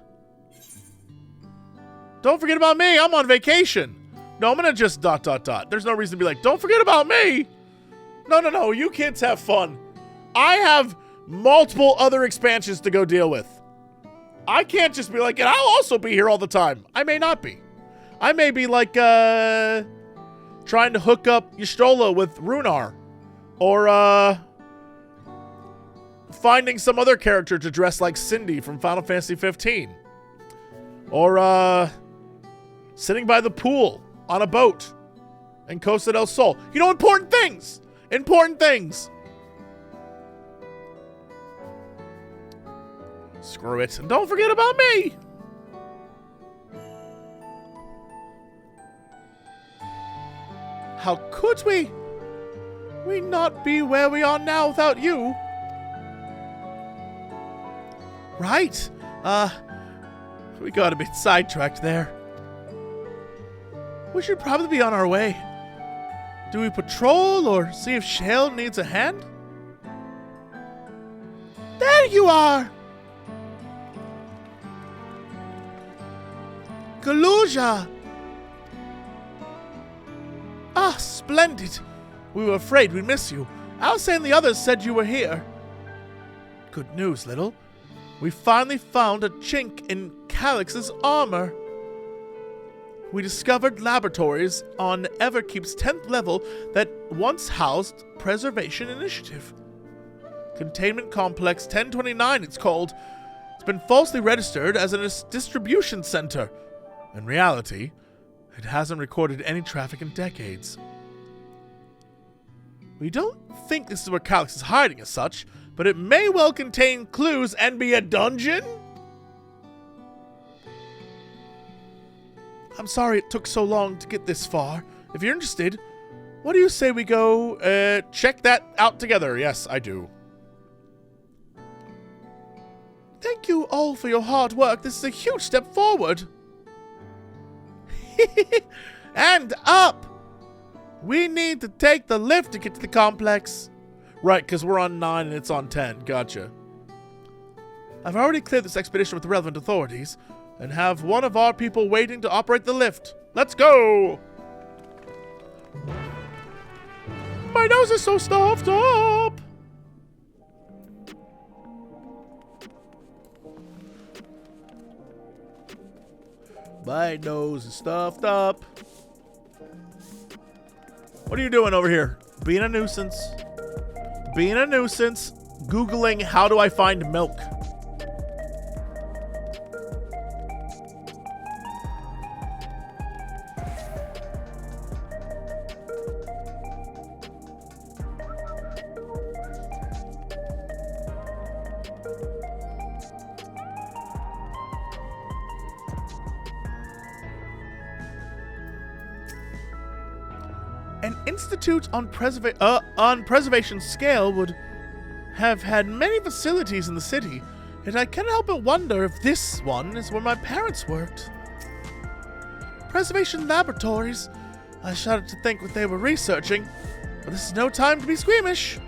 Don't forget about me. I'm on vacation. No, I'm going to just ... There's no reason to be like, don't forget about me. No. You kids have fun. I have multiple other expansions to go deal with. I can't just be like, and I'll also be here all the time. I may not be. I may be like, trying to hook up Y'shtola with Runar. Or, finding some other character to dress like Cindy from Final Fantasy 15. Or, sitting by the pool on a boat in Costa del Sol. You know, important things! Important things! Screw it. And don't forget about me! How could we? We not be where we are now without you. Right. We got a bit sidetracked there. We should probably be on our way. Do we patrol or see if Shale needs a hand? There you are! Kaluja! Ah, splendid. We were afraid we'd miss you. Alce and the others said you were here. Good news, Little. We finally found a chink in Calix's armor. We discovered laboratories on Everkeep's 10th level that once housed Preservation Initiative. Containment Complex 1029, it's called. It's been falsely registered as a distribution center. In reality, it hasn't recorded any traffic in decades. We don't think this is where Calix is hiding as such, but it may well contain clues and be a dungeon? I'm sorry it took so long to get this far. If you're interested, what do you say we go check that out together? Yes, I do. Thank you all for your hard work. This is a huge step forward. And up! We need to take the lift to get to the complex. Right, because we're on 9 and it's on 10. Gotcha. I've already cleared this expedition with the relevant authorities and have one of our people waiting to operate the lift. Let's go! My nose is so stuffed up! My nose is stuffed up. What are you doing over here? Being a nuisance. Being a nuisance. Googling how do I find milk. An institute on preservation scale would have had many facilities in the city, yet I cannot help but wonder if this one is where my parents worked. Preservation laboratories. I shudder to think what they were researching, but this is no time to be squeamish.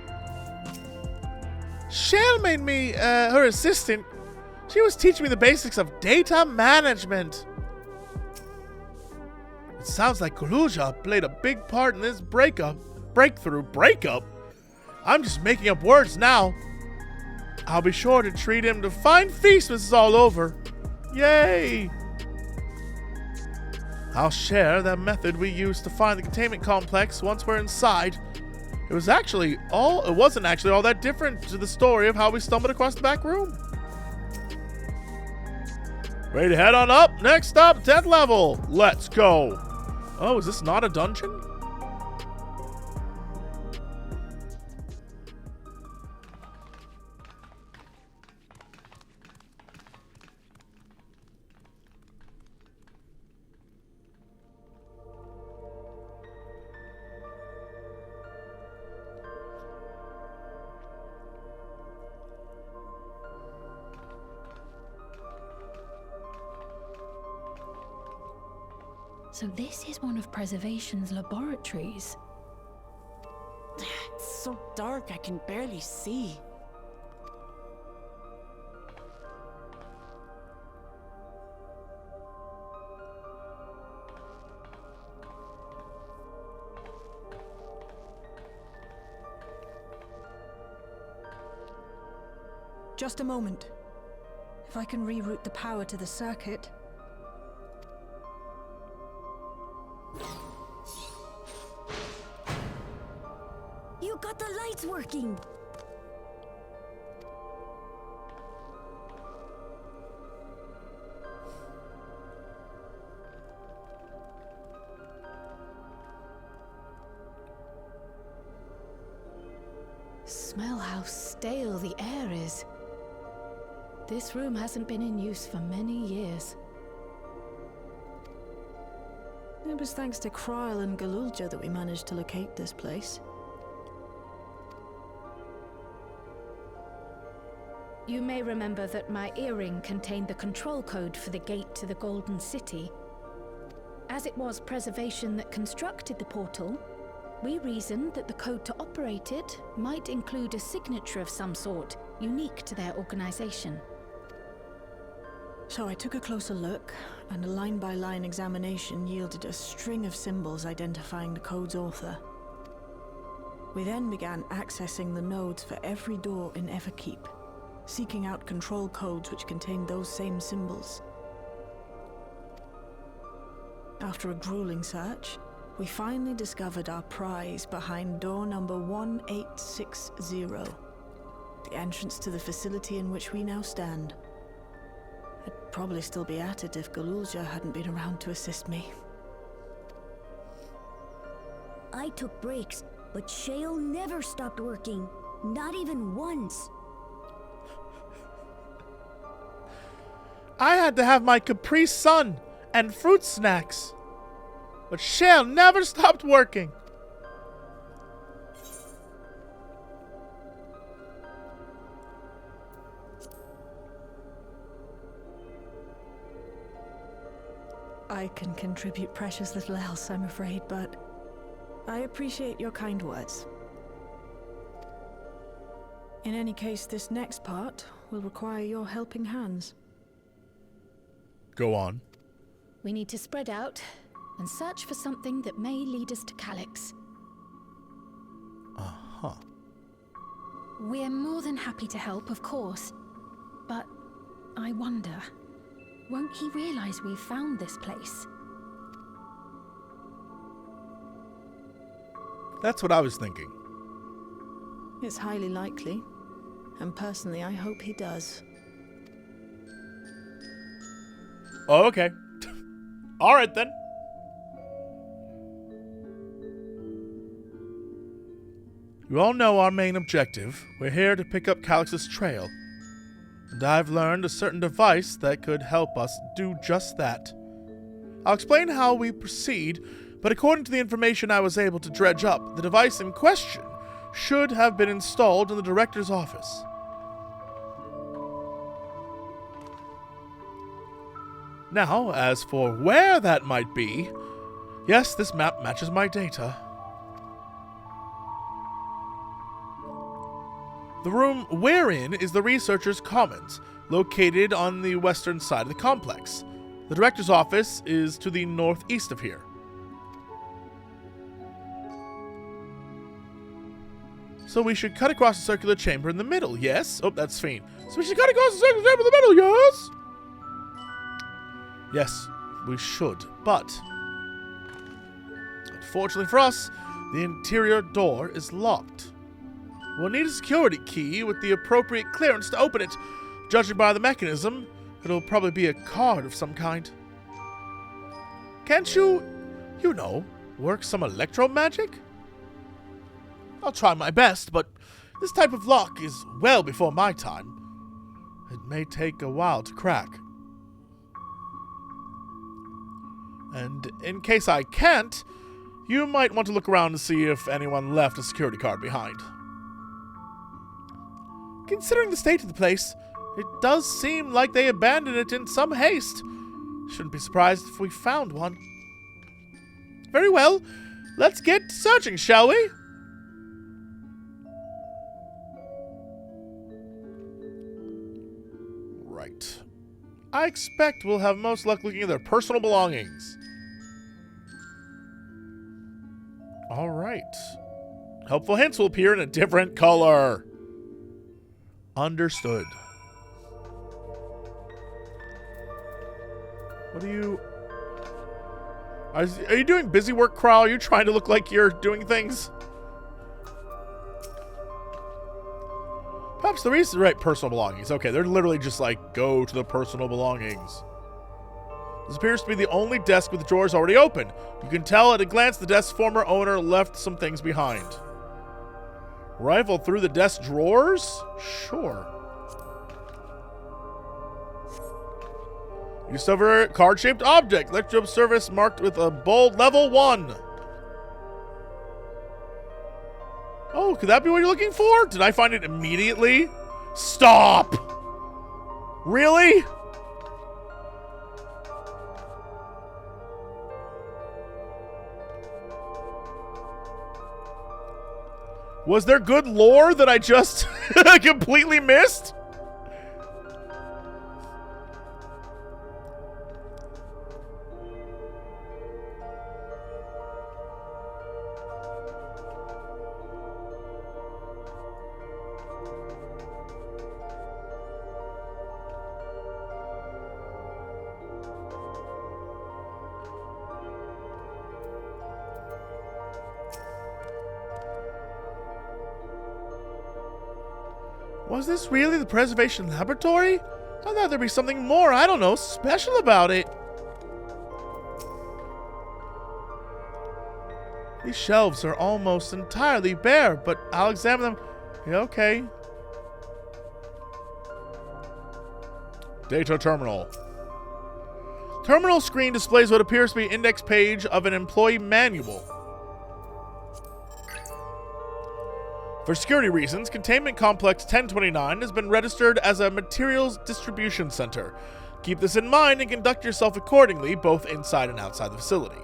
Shale made me her assistant. She was teaching me the basics of data management. It sounds like Galuja played a big part in this breakthrough. I'm just making up words now. I'll be sure to treat him to fine feast when this is all over. Yay! I'll share that method we used to find the containment complex once we're inside. It wasn't actually all that different to the story of how we stumbled across the back room. Ready to head on up? Next up, 10th level. Let's go. Oh, is this not a dungeon? So this is one of Preservation's laboratories. It's so dark, I can barely see. Just a moment. If I can reroute the power to the circuit. You got the lights working! Smell how stale the air is. This room hasn't been in use for many years. It was thanks to Kryl and Galulja that we managed to locate this place. You may remember that my earring contained the control code for the gate to the Golden City. As it was Preservation that constructed the portal, we reasoned that the code to operate it might include a signature of some sort, unique to their organization. So I took a closer look, and a line-by-line examination yielded a string of symbols identifying the code's author. We then began accessing the nodes for every door in FFXIV, seeking out control codes which contained those same symbols. After a grueling search, we finally discovered our prize behind door number 1860, the entrance to the facility in which we now stand. I'd probably still be at it if Galulja hadn't been around to assist me. I took breaks, but Shale never stopped working. Not even once. I had to have my Capri Sun and fruit snacks. But Shale never stopped working. I can contribute precious little else, I'm afraid, but I appreciate your kind words. In any case, this next part will require your helping hands. Go on. We need to spread out and search for something that may lead us to Calyx. Uh-huh. We're more than happy to help, of course. But I wonder, won't he realize we've found this place? That's what I was thinking. It's highly likely. And personally, I hope he does. Oh, okay. All right, then. You all know our main objective. We're here to pick up Calyx's trail. And I've learned a certain device that could help us do just that. I'll explain how we proceed, but according to the information I was able to dredge up, the device in question should have been installed in the director's office. Now, as for where that might be, yes, this map matches my data. The room we're in is the Researcher's Commons, located on the western side of the complex. The director's office is to the northeast of here. So we should cut across the circular chamber in the middle, yes? Oh, that's Fiend. So we should cut across the circular chamber in the middle, yes? Yes, we should, but unfortunately for us, the interior door is locked. We'll need a security key with the appropriate clearance to open it. Judging by the mechanism, it'll probably be a card of some kind. Can't you know, work some electro magic? I'll try my best, but this type of lock is well before my time. It may take a while to crack. And in case I can't, you might want to look around to see if anyone left a security card behind. Considering the state of the place, it does seem like they abandoned it in some haste. Shouldn't be surprised if we found one. Very well, let's get searching, shall we? Right. I expect we'll have most luck looking at their personal belongings. Alright. Helpful hints will appear in a different color. Understood. What are you... Are you doing busy work, Crow? Are you trying to look like you're doing things? Perhaps the reason... Right, personal belongings. Okay, they're literally just like, go to the personal belongings. This appears to be the only desk with the drawers already open. You can tell at a glance the desk's former owner left some things behind. Rifle through the desk drawers? Sure. You discover a card-shaped object. Let your service marked with a bold level 1. Oh, could that be what you're looking for? Did I find it immediately? Stop! Really? Was there good lore that I just completely missed? Was this really the preservation laboratory? I thought there'd be something more, I don't know, special about it. These shelves are almost entirely bare, but I'll examine them. Yeah, okay. Data terminal. Terminal screen displays what appears to be an index page of an employee manual. For security reasons, Containment Complex 1029 has been registered as a materials distribution center. Keep this in mind and conduct yourself accordingly, both inside and outside the facility.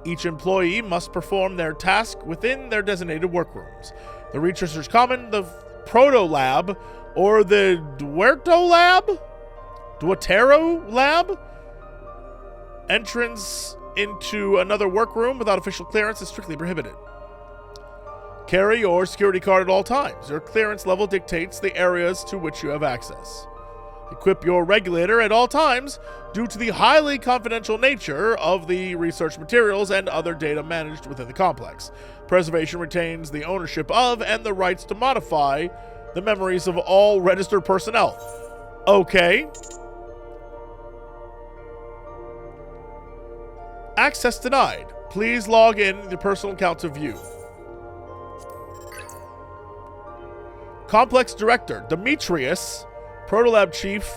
Each employee must perform their task within their designated workrooms. The Researcher's Common, the Proto Lab or the Duerto Lab? Duertero Lab? Entrance into another workroom without official clearance is strictly prohibited. Carry your security card at all times. Your clearance level dictates the areas to which you have access. Equip your regulator at all times due to the highly confidential nature of the research materials and other data managed within the complex. Preservation retains the ownership of and the rights to modify the memories of all registered personnel. Okay. Access denied. Please log in the personal account to view. Complex Director Demetrius, Protolab Chief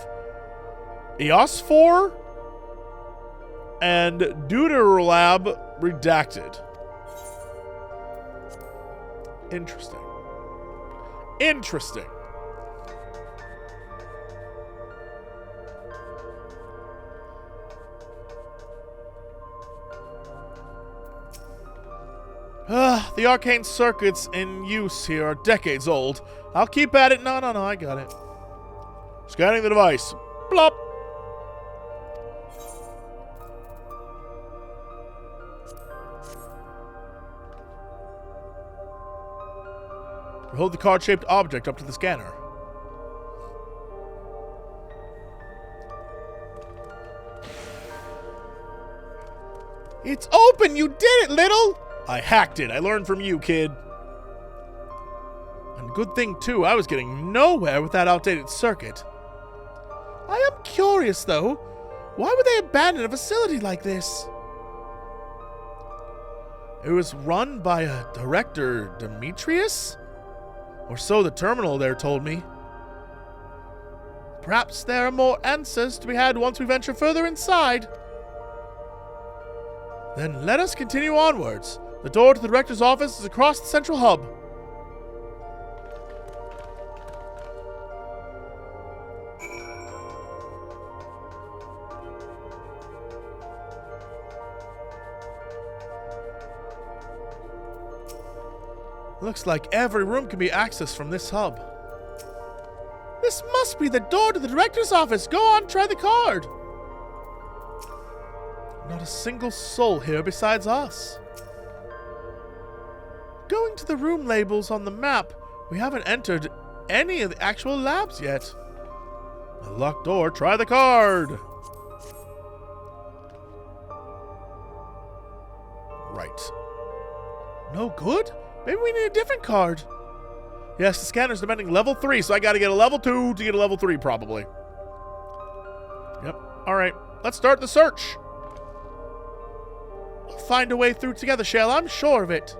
Eosphore, and Deuterolab Redacted. Interesting. Interesting. The arcane circuits in use here are decades old. I'll keep at it. No, I got it. Scanning the device. Blop. Hold the card-shaped object up to the scanner. It's open! You did it, Little! I hacked it. I learned from you, kid. And good thing, too, I was getting nowhere with that outdated circuit. I am curious, though. Why would they abandon a facility like this? It was run by a director, Demetrius? Or so the terminal there told me. Perhaps there are more answers to be had once we venture further inside. Then let us continue onwards. The door to the director's office is across the central hub. Looks like every room can be accessed from this hub. This must be the door to the director's office. Go on, try the card. Not a single soul here besides us. Going to the room labels on the map, we haven't entered any of the actual labs yet. A locked door, try the card. Right. No good? Maybe we need a different card. Yes, the scanner's demanding level 3, so I gotta get a level 2 to get a level 3, probably. Yep. Alright, let's start the search. We'll find a way through together, Shale. I'm sure of it.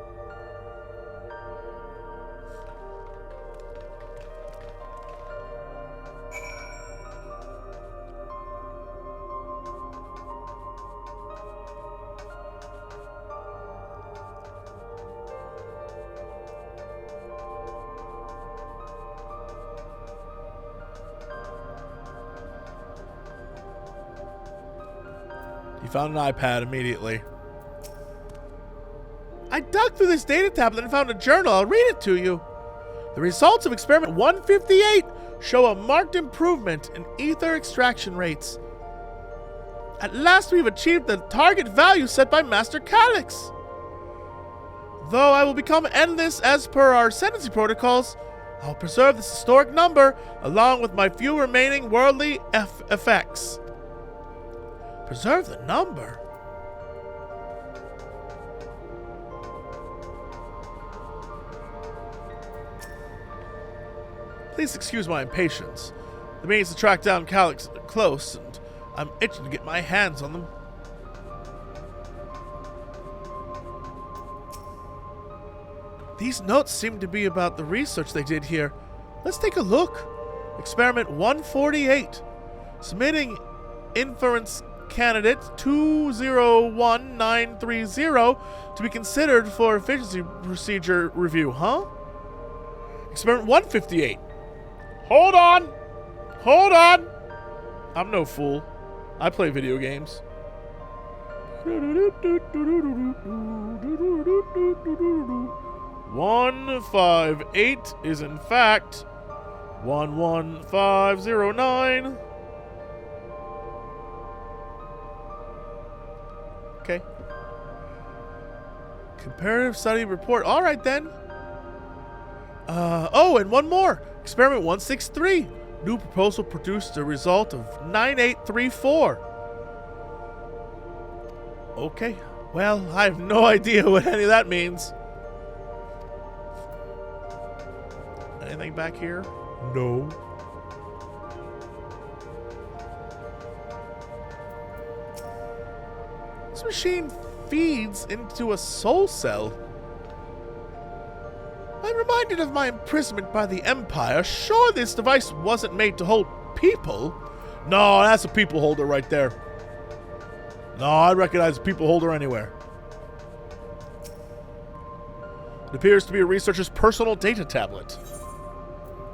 He found an iPad immediately. I dug through this data tablet and found a journal. I'll read it to you. The results of experiment 158 show a marked improvement in ether extraction rates. At last we've achieved the target value set by Master Calyx. Though I will become endless as per our ascendancy protocols, I'll preserve this historic number along with my few remaining worldly effects. Preserve the number? Please excuse my impatience. The means to track down Calyx are close, and I'm itching to get my hands on them. These notes seem to be about the research they did here. Let's take a look. Experiment 148. Submitting inference candidate 201930 to be considered for efficiency procedure review, huh? Experiment 158. Hold on! Hold on! I'm no fool. I play video games. 158 is in fact 11509. Okay. Comparative study report. All right, then. Oh, and one more. Experiment 163. New proposal produced a result of 9834. Okay. Well, I have no idea what any of that means. Anything back here? No. This machine feeds into a soul cell. I'm reminded of my imprisonment by the Empire. Sure, this device wasn't made to hold people. No, that's a people holder right there. No, I recognize a people holder anywhere. It appears to be a researcher's personal data tablet.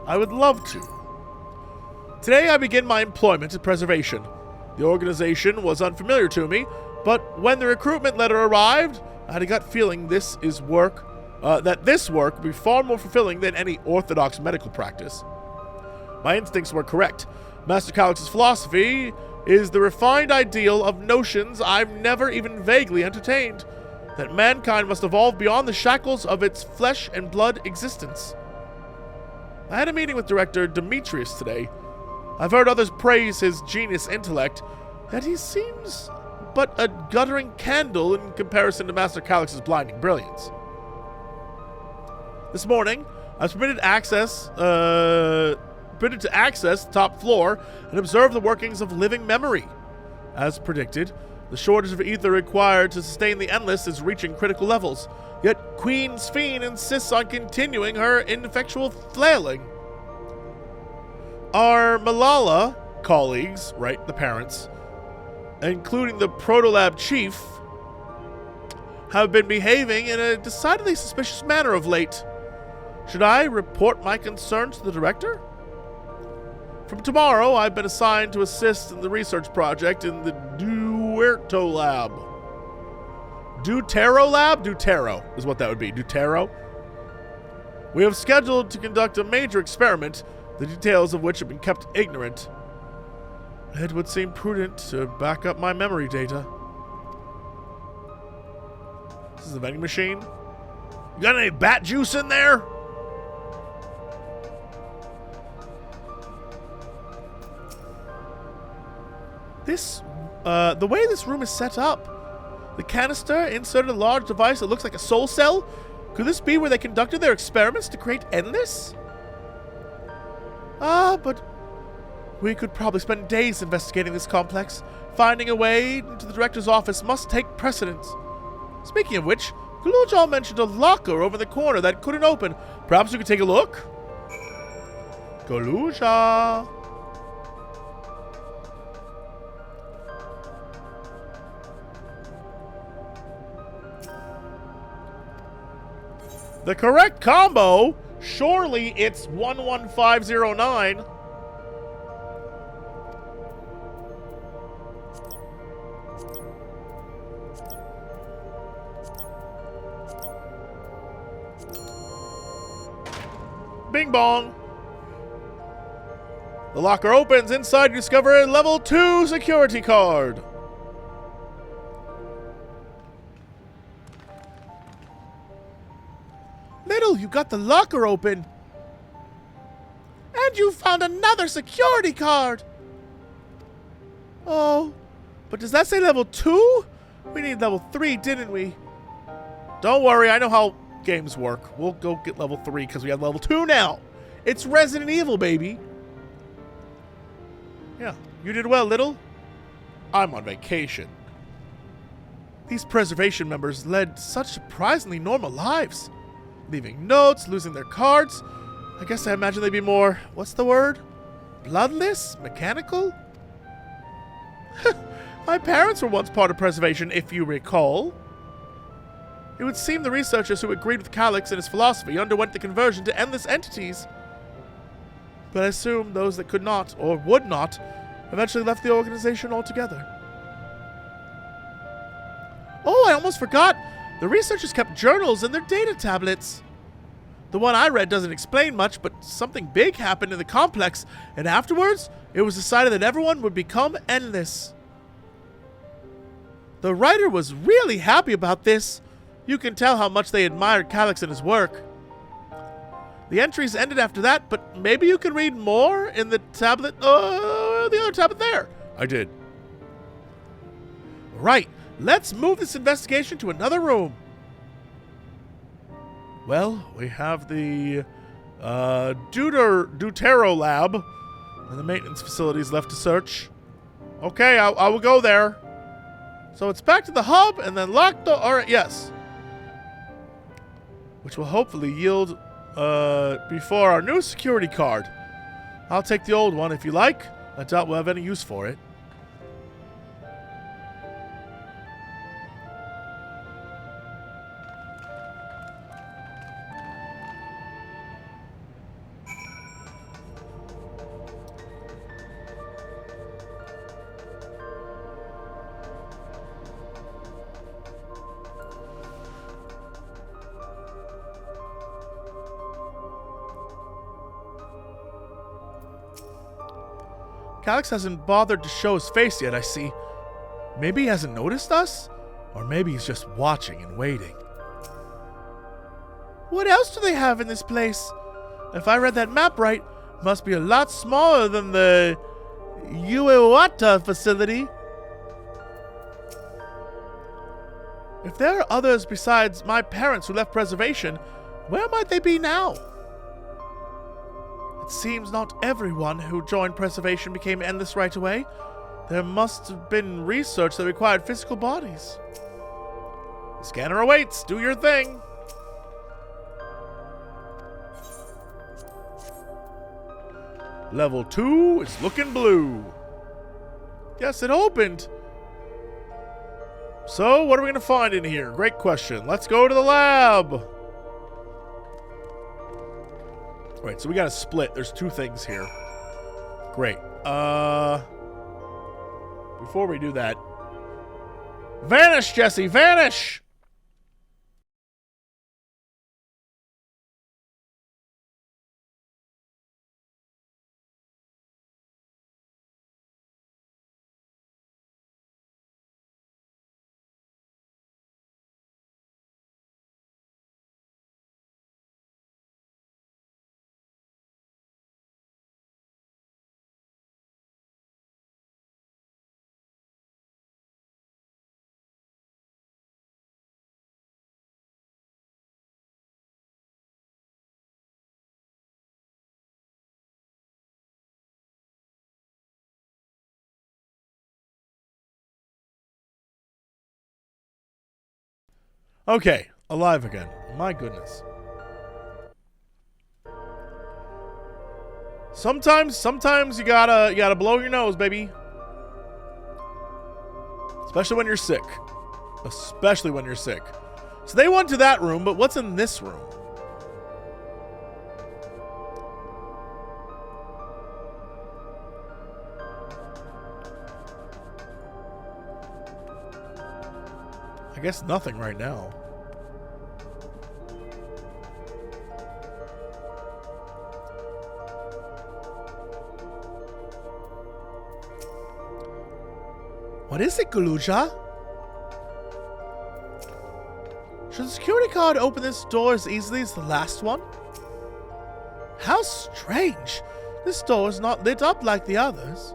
I would love to. Today I begin my employment at Preservation. The organization was unfamiliar to me, but when the recruitment letter arrived, I had a gut feeling that this work would be far more fulfilling than any orthodox medical practice. My instincts were correct. Master Calix's philosophy is the refined ideal of notions I've never even vaguely entertained, that mankind must evolve beyond the shackles of its flesh and blood existence. I had a meeting with Director Demetrius today. I've heard others praise his genius intellect, yet he seems but a guttering candle in comparison to Master Calix's blinding brilliance. This morning, I was permitted to access the top floor and observe the workings of living memory. As predicted, the shortage of ether required to sustain the Endless is reaching critical levels, yet Queen Sphene insists on continuing her ineffectual flailing. Our Malala colleagues, right, the parents, including the Protolab chief, have been behaving in a decidedly suspicious manner of late. Should I report my concerns to the director? From tomorrow, I've been assigned to assist in the research project in the Duerto Lab. Deutero Lab? Deutero is what that would be. Deutero? We have scheduled to conduct a major experiment, the details of which have been kept ignorant. It would seem prudent to back up my memory data. This is a vending machine. You got any bat juice in there? The way this room is set up, the canister inserted a large device that looks like a soul cell. Could this be where they conducted their experiments to create Endless? But we could probably spend days investigating this complex. Finding a way into the director's office must take precedence. Speaking of which, Galujal mentioned a locker over in the corner that couldn't open. Perhaps we could take a look? Galujal. The correct combo, surely it's 11509. Bing bong. The locker opens. Inside you discover a level 2 security card. Little, you got the locker open. And you found another security card. Oh, but does that say level 2? We need level 3, didn't we? Don't worry, I know how games work. We'll go get level 3 because we have level 2 now. It's Resident Evil, baby. Yeah, you did well, Little. I'm on vacation. These Preservation members led such surprisingly normal lives. Leaving notes, losing their cards. I guess I imagine they'd be more, what's the word? Bloodless? Mechanical? My parents were once part of Preservation, if you recall. It would seem the researchers who agreed with Calix and his philosophy underwent the conversion to endless entities. But I assume those that could not, or would not, eventually left the organization altogether. Oh, I almost forgot! The researchers kept journals in their data tablets. The one I read doesn't explain much, but something big happened in the complex, and afterwards, it was decided that everyone would become endless. The writer was really happy about this. You can tell how much they admired Calix and his work. The entries ended after that, but maybe you can read more in the tablet. The other tablet there. I did. Right, let's move this investigation to another room. Well, we have the Deutero lab and the maintenance facilities left to search. Okay, I will go there. So it's back to the hub and then lock the... Alright, yes. Which will hopefully yield before our new security card. I'll take the old one if you like. I doubt we'll have any use for it. Calix hasn't bothered to show his face yet, I see. Maybe he hasn't noticed us? Or maybe he's just watching and waiting. What else do they have in this place? If I read that map right, it must be a lot smaller than the Uewata facility. If there are others besides my parents who left preservation, where might they be now? It seems not everyone who joined preservation became endless right away. There must have been research that required physical bodies. The scanner awaits. Do your thing. Level 2 is looking blue. Yes, it opened. So, what are we going to find in here? Great question. Let's go to the lab. Right, so we got to split. There's two things here. Great. Before we do that, vanish, Jesse, vanish! Okay, alive again. My goodness. Sometimes you gotta blow your nose, baby. Especially when you're sick. Especially when you're sick. So they went to that room, but what's in this room? I guess nothing right now. What is it, Guluja? Should the security card open this door as easily as the last one? How strange. This door is not lit up like the others.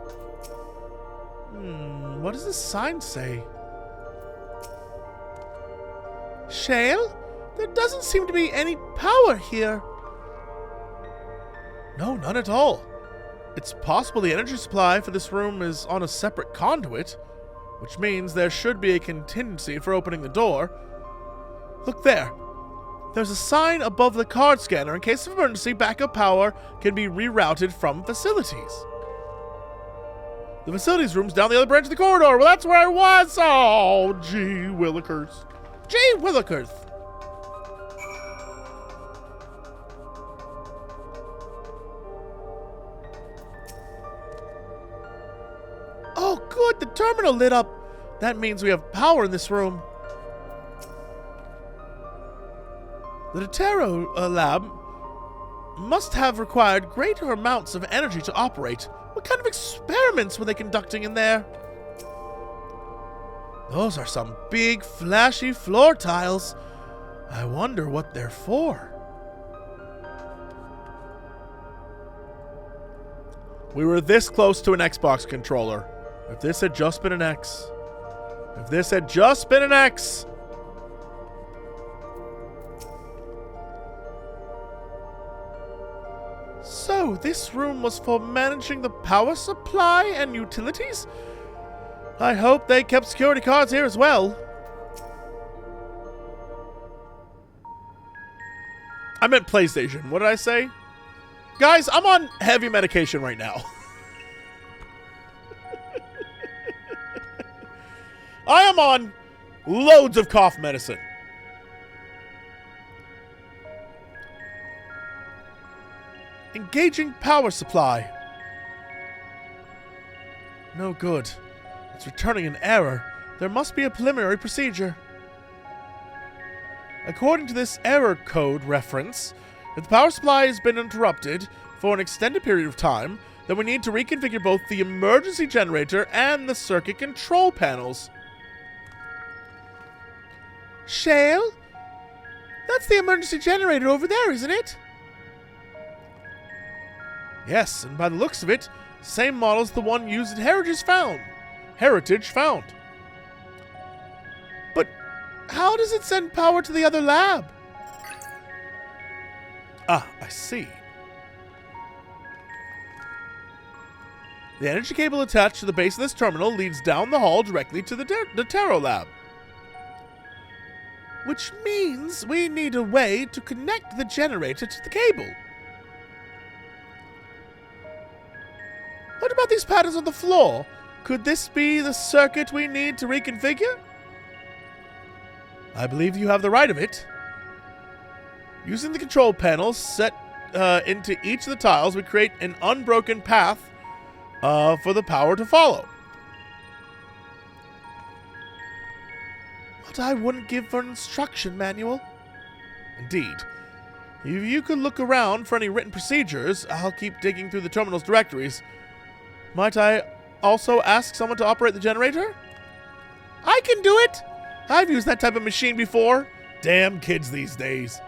What does this sign say? Shale? There doesn't seem to be any power here. No, none at all. It's possible the energy supply for this room is on a separate conduit, which means there should be a contingency for opening the door. Look there. There's a sign above the card scanner. In case of emergency, backup power can be rerouted from facilities. The facilities room's down the other branch of the corridor. Well, that's where I was. Oh, gee willikers. Gee willikers. Oh, good. The terminal lit up. That means we have power in this room. The Deutero lab must have required greater amounts of energy to operate. What kind of experiments were they conducting in there? Those are some big, flashy floor tiles. I wonder what they're for. We were this close to an Xbox controller. If this had just been an X. If this had just been an X. So, this room was for managing the power supply and utilities? I hope they kept security cards here as well. I meant PlayStation. What did I say? Guys, I'm on heavy medication right now. I am on loads of cough medicine. Engaging power supply. No good. It's returning an error. There must be a preliminary procedure. According to this error code reference, if the power supply has been interrupted for an extended period of time, then we need to reconfigure both the emergency generator and the circuit control panels. Shale? That's the emergency generator over there, isn't it? Yes, and by the looks of it, same model as the one used at Heritage Found. But how does it send power to the other lab? Ah, I see. The energy cable attached to the base of this terminal leads down the hall directly to the Tarot lab. Which means we need a way to connect the generator to the cable. What about these patterns on the floor? Could this be the circuit we need to reconfigure? I believe you have the right of it. Using the control panels set into each of the tiles, we create an unbroken path for the power to follow. What I wouldn't give for an instruction manual. Indeed. If you could look around for any written procedures, I'll keep digging through the terminal's directories. Might I also ask someone to operate the generator? I can do it! I've used that type of machine before. Damn kids these days.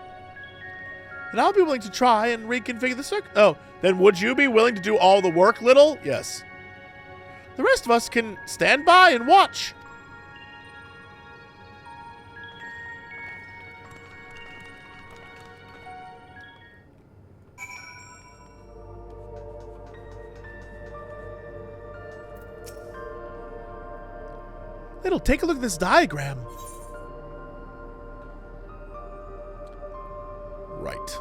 And I'll be willing to try and reconfigure the circuit. Oh, then would you be willing to do all the work, Little? Yes. The rest of us can stand by and watch. Little, take a look at this diagram. Right.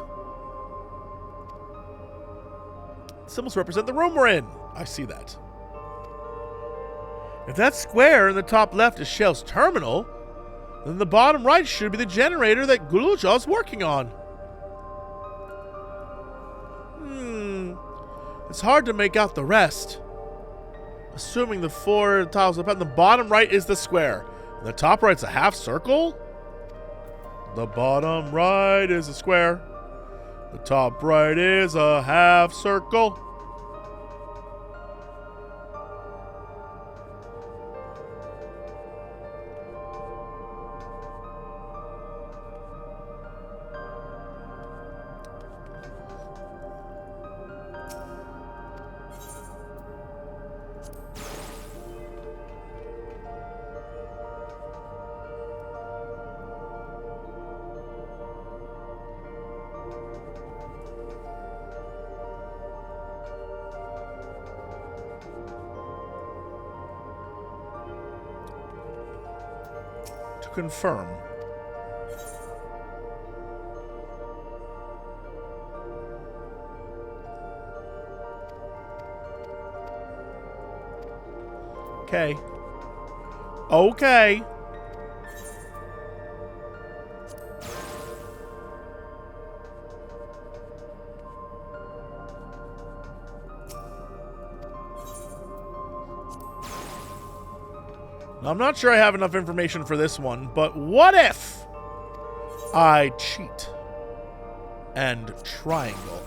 Symbols represent the room we're in. I see that. If that square in the top left is Shell's terminal, then the bottom right should be the generator that Gulujaw's working on. It's hard to make out the rest. Assuming the four tiles up on the bottom right is the square. And the top right's a half circle? The bottom right is a square. The top right is a half circle. Confirm. Okay. Okay. I'm not sure I have enough information for this one, but what if I cheat and triangle?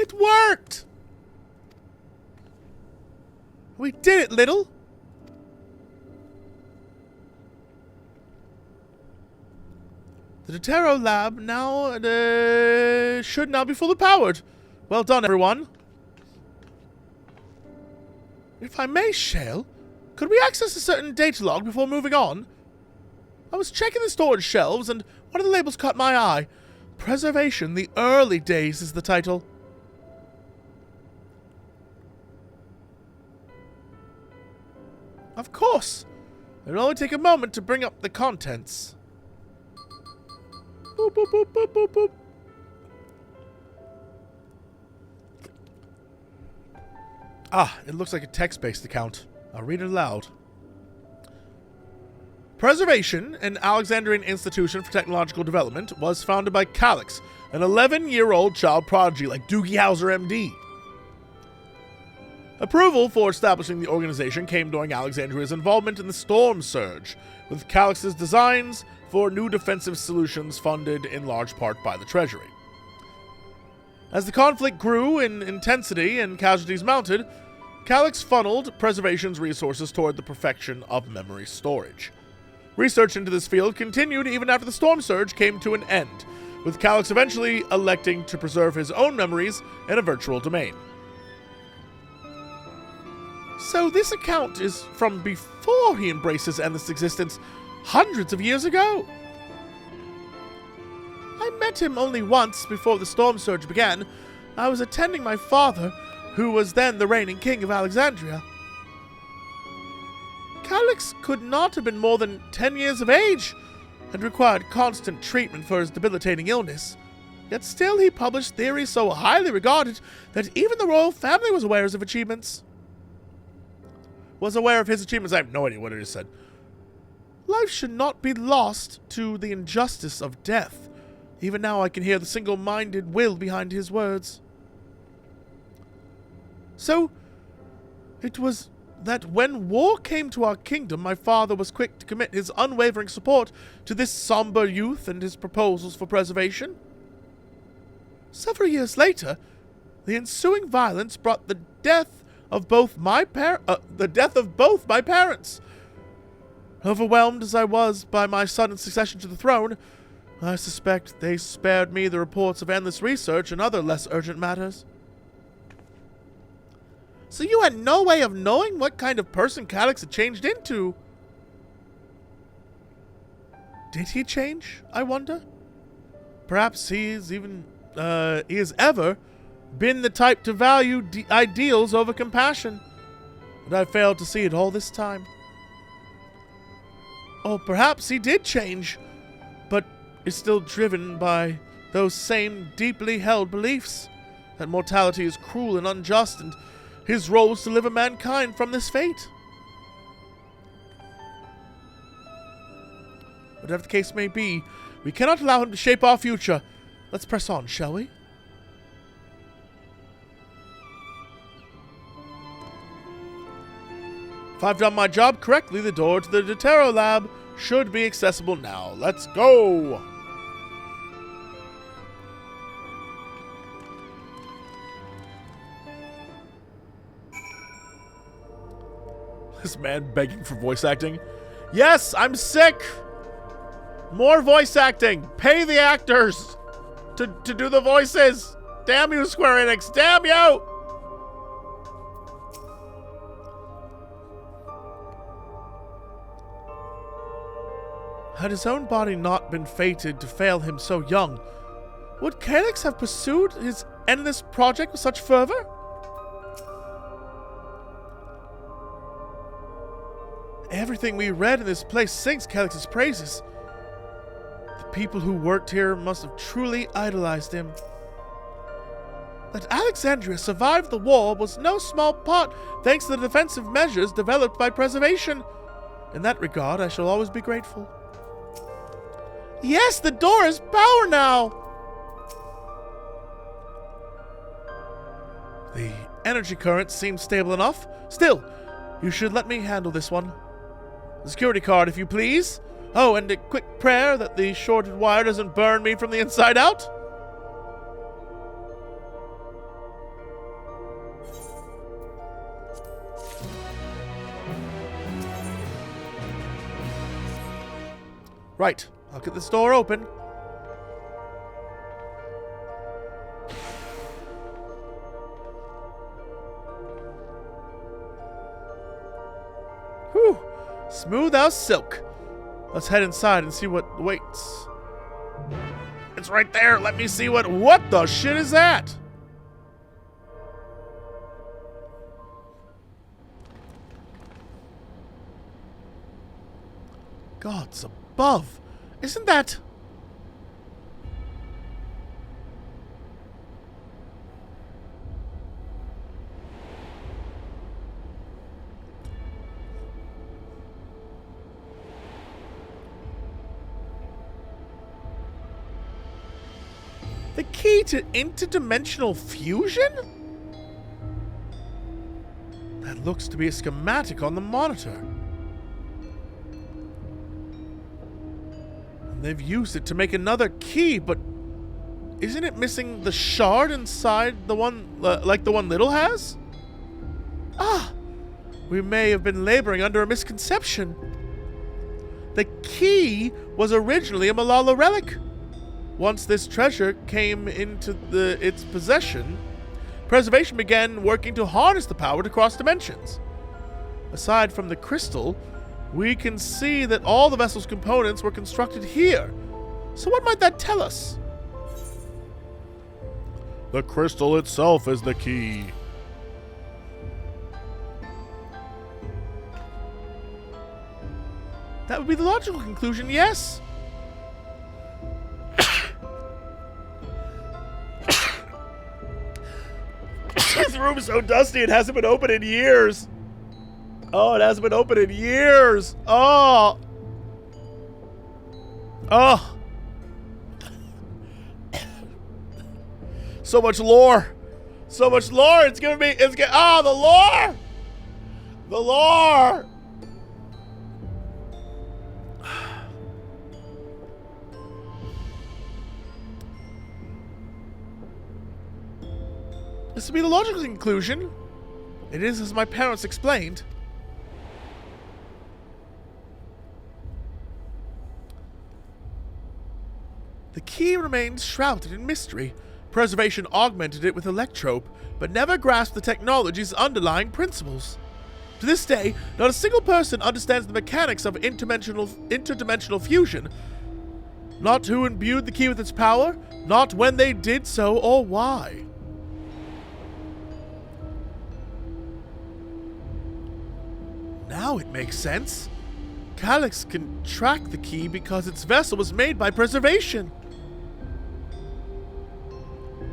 It worked! We did it, Little! The Deutero lab now should now be fully powered. Well done, everyone. If I may, Shale, could we access a certain data log before moving on? I was checking the storage shelves, and one of the labels caught my eye. Preservation, the Early Days is the title. Of course. It'll only take a moment to bring up the contents. Boop, boop, boop, boop, boop, boop. Ah, it looks like a text-based account. I'll read it aloud. Preservation, an Alexandrian institution for technological development, was founded by Calix, an 11-year-old child prodigy like Doogie Howser, MD. Approval for establishing the organization came during Alexandria's involvement in the Storm Surge, with Calix's designs for new defensive solutions funded in large part by the Treasury. As the conflict grew in intensity and casualties mounted, Calix funneled Preservation's resources toward the perfection of memory storage. Research into this field continued even after the Storm Surge came to an end, with Calix eventually electing to preserve his own memories in a virtual domain. So this account is from before he embraced his endless existence, hundreds of years ago. I met him only once before the Storm Surge began. I was attending my father, who was then the reigning king of Alexandria. Calix could not have been more than 10 years of age and required constant treatment for his debilitating illness. Yet still he published theories so highly regarded that even the royal family was aware of his achievements. I have no idea what it is said. Life should not be lost to the injustice of death. Even now I can hear the single-minded will behind his words. So, it was that when war came to our kingdom, my father was quick to commit his unwavering support to this somber youth and his proposals for preservation. Several years later, the ensuing violence brought the death of both my parents. Overwhelmed as I was by my sudden succession to the throne, I suspect they spared me the reports of endless research and other less urgent matters. So you had no way of knowing what kind of person Calix had changed into? Did he change, I wonder? Perhaps he has ever been the type to value ideals over compassion, and I failed to see it all this time. Or perhaps he did change, but is still driven by those same deeply held beliefs, that mortality is cruel and unjust, and his role is to deliver mankind from this fate. Whatever the case may be, we cannot allow him to shape our future. Let's press on, shall we? If I've done my job correctly, the door to the Deutero lab should be accessible now. Let's go! This man begging for voice acting. Yes, I'm sick! More voice acting! Pay the actors to do the voices! Damn you, Square Enix! Damn you! Had his own body not been fated to fail him so young, would Calix have pursued his endless project with such fervor? Everything we read in this place sings Calix's praises. The people who worked here must have truly idolized him. That Alexandria survived the war was no small part thanks to the defensive measures developed by Preservation. In that regard, I shall always be grateful. Yes, the door has power now! The energy current seems stable enough. Still, you should let me handle this one. The security card, if you please. Oh, and a quick prayer that the shorted wire doesn't burn me from the inside out. Right. I'll get this door open. Whew. Smooth as silk. Let's head inside and see what waits. It's right there. Let me see what the shit is that? Gods above. Isn't that... the key to interdimensional fusion? That looks to be a schematic on the monitor. And they've used it to make another key, but isn't it missing the shard inside the one, like the one Little has? Ah! We may have been laboring under a misconception. The key was originally a Malala relic. Once this treasure came into its possession, Preservation began working to harness the power to cross dimensions. Aside from the crystal, we can see that all the vessel's components were constructed here. So what might that tell us? The crystal itself is the key. That would be the logical conclusion, yes. This room is so dusty, it hasn't been open in years. Oh, it hasn't been open in years. Oh. Oh. So much lore. So much lore. It's gonna be, oh, the lore. The lore. This would be the logical conclusion. It is as my parents explained. The key remains shrouded in mystery. Preservation augmented it with electrope, but never grasped the technology's underlying principles. To this day, not a single person understands the mechanics of interdimensional fusion. Not who imbued the key with its power, not when they did so, or why. Now it makes sense. Calyx can track the key because its vessel was made by Preservation.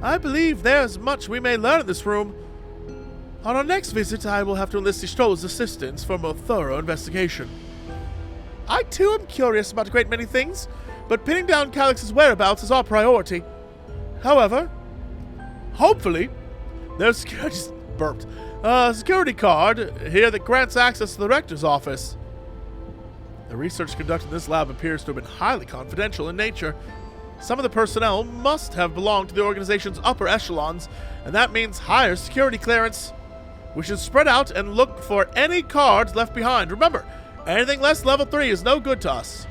I believe there's much we may learn in this room. On our next visit, I will have to enlist Istrola's assistance for a more thorough investigation. I too am curious about a great many things, but pinning down Calyx's whereabouts is our priority. However, hopefully, there's security card here that grants access to the rector's office. The research conducted in this lab appears to have been highly confidential in nature. Some of the personnel must have belonged to the organization's upper echelons, and that means higher security clearance. We should spread out and look for any cards left behind. Remember, anything less level 3 is no good to us.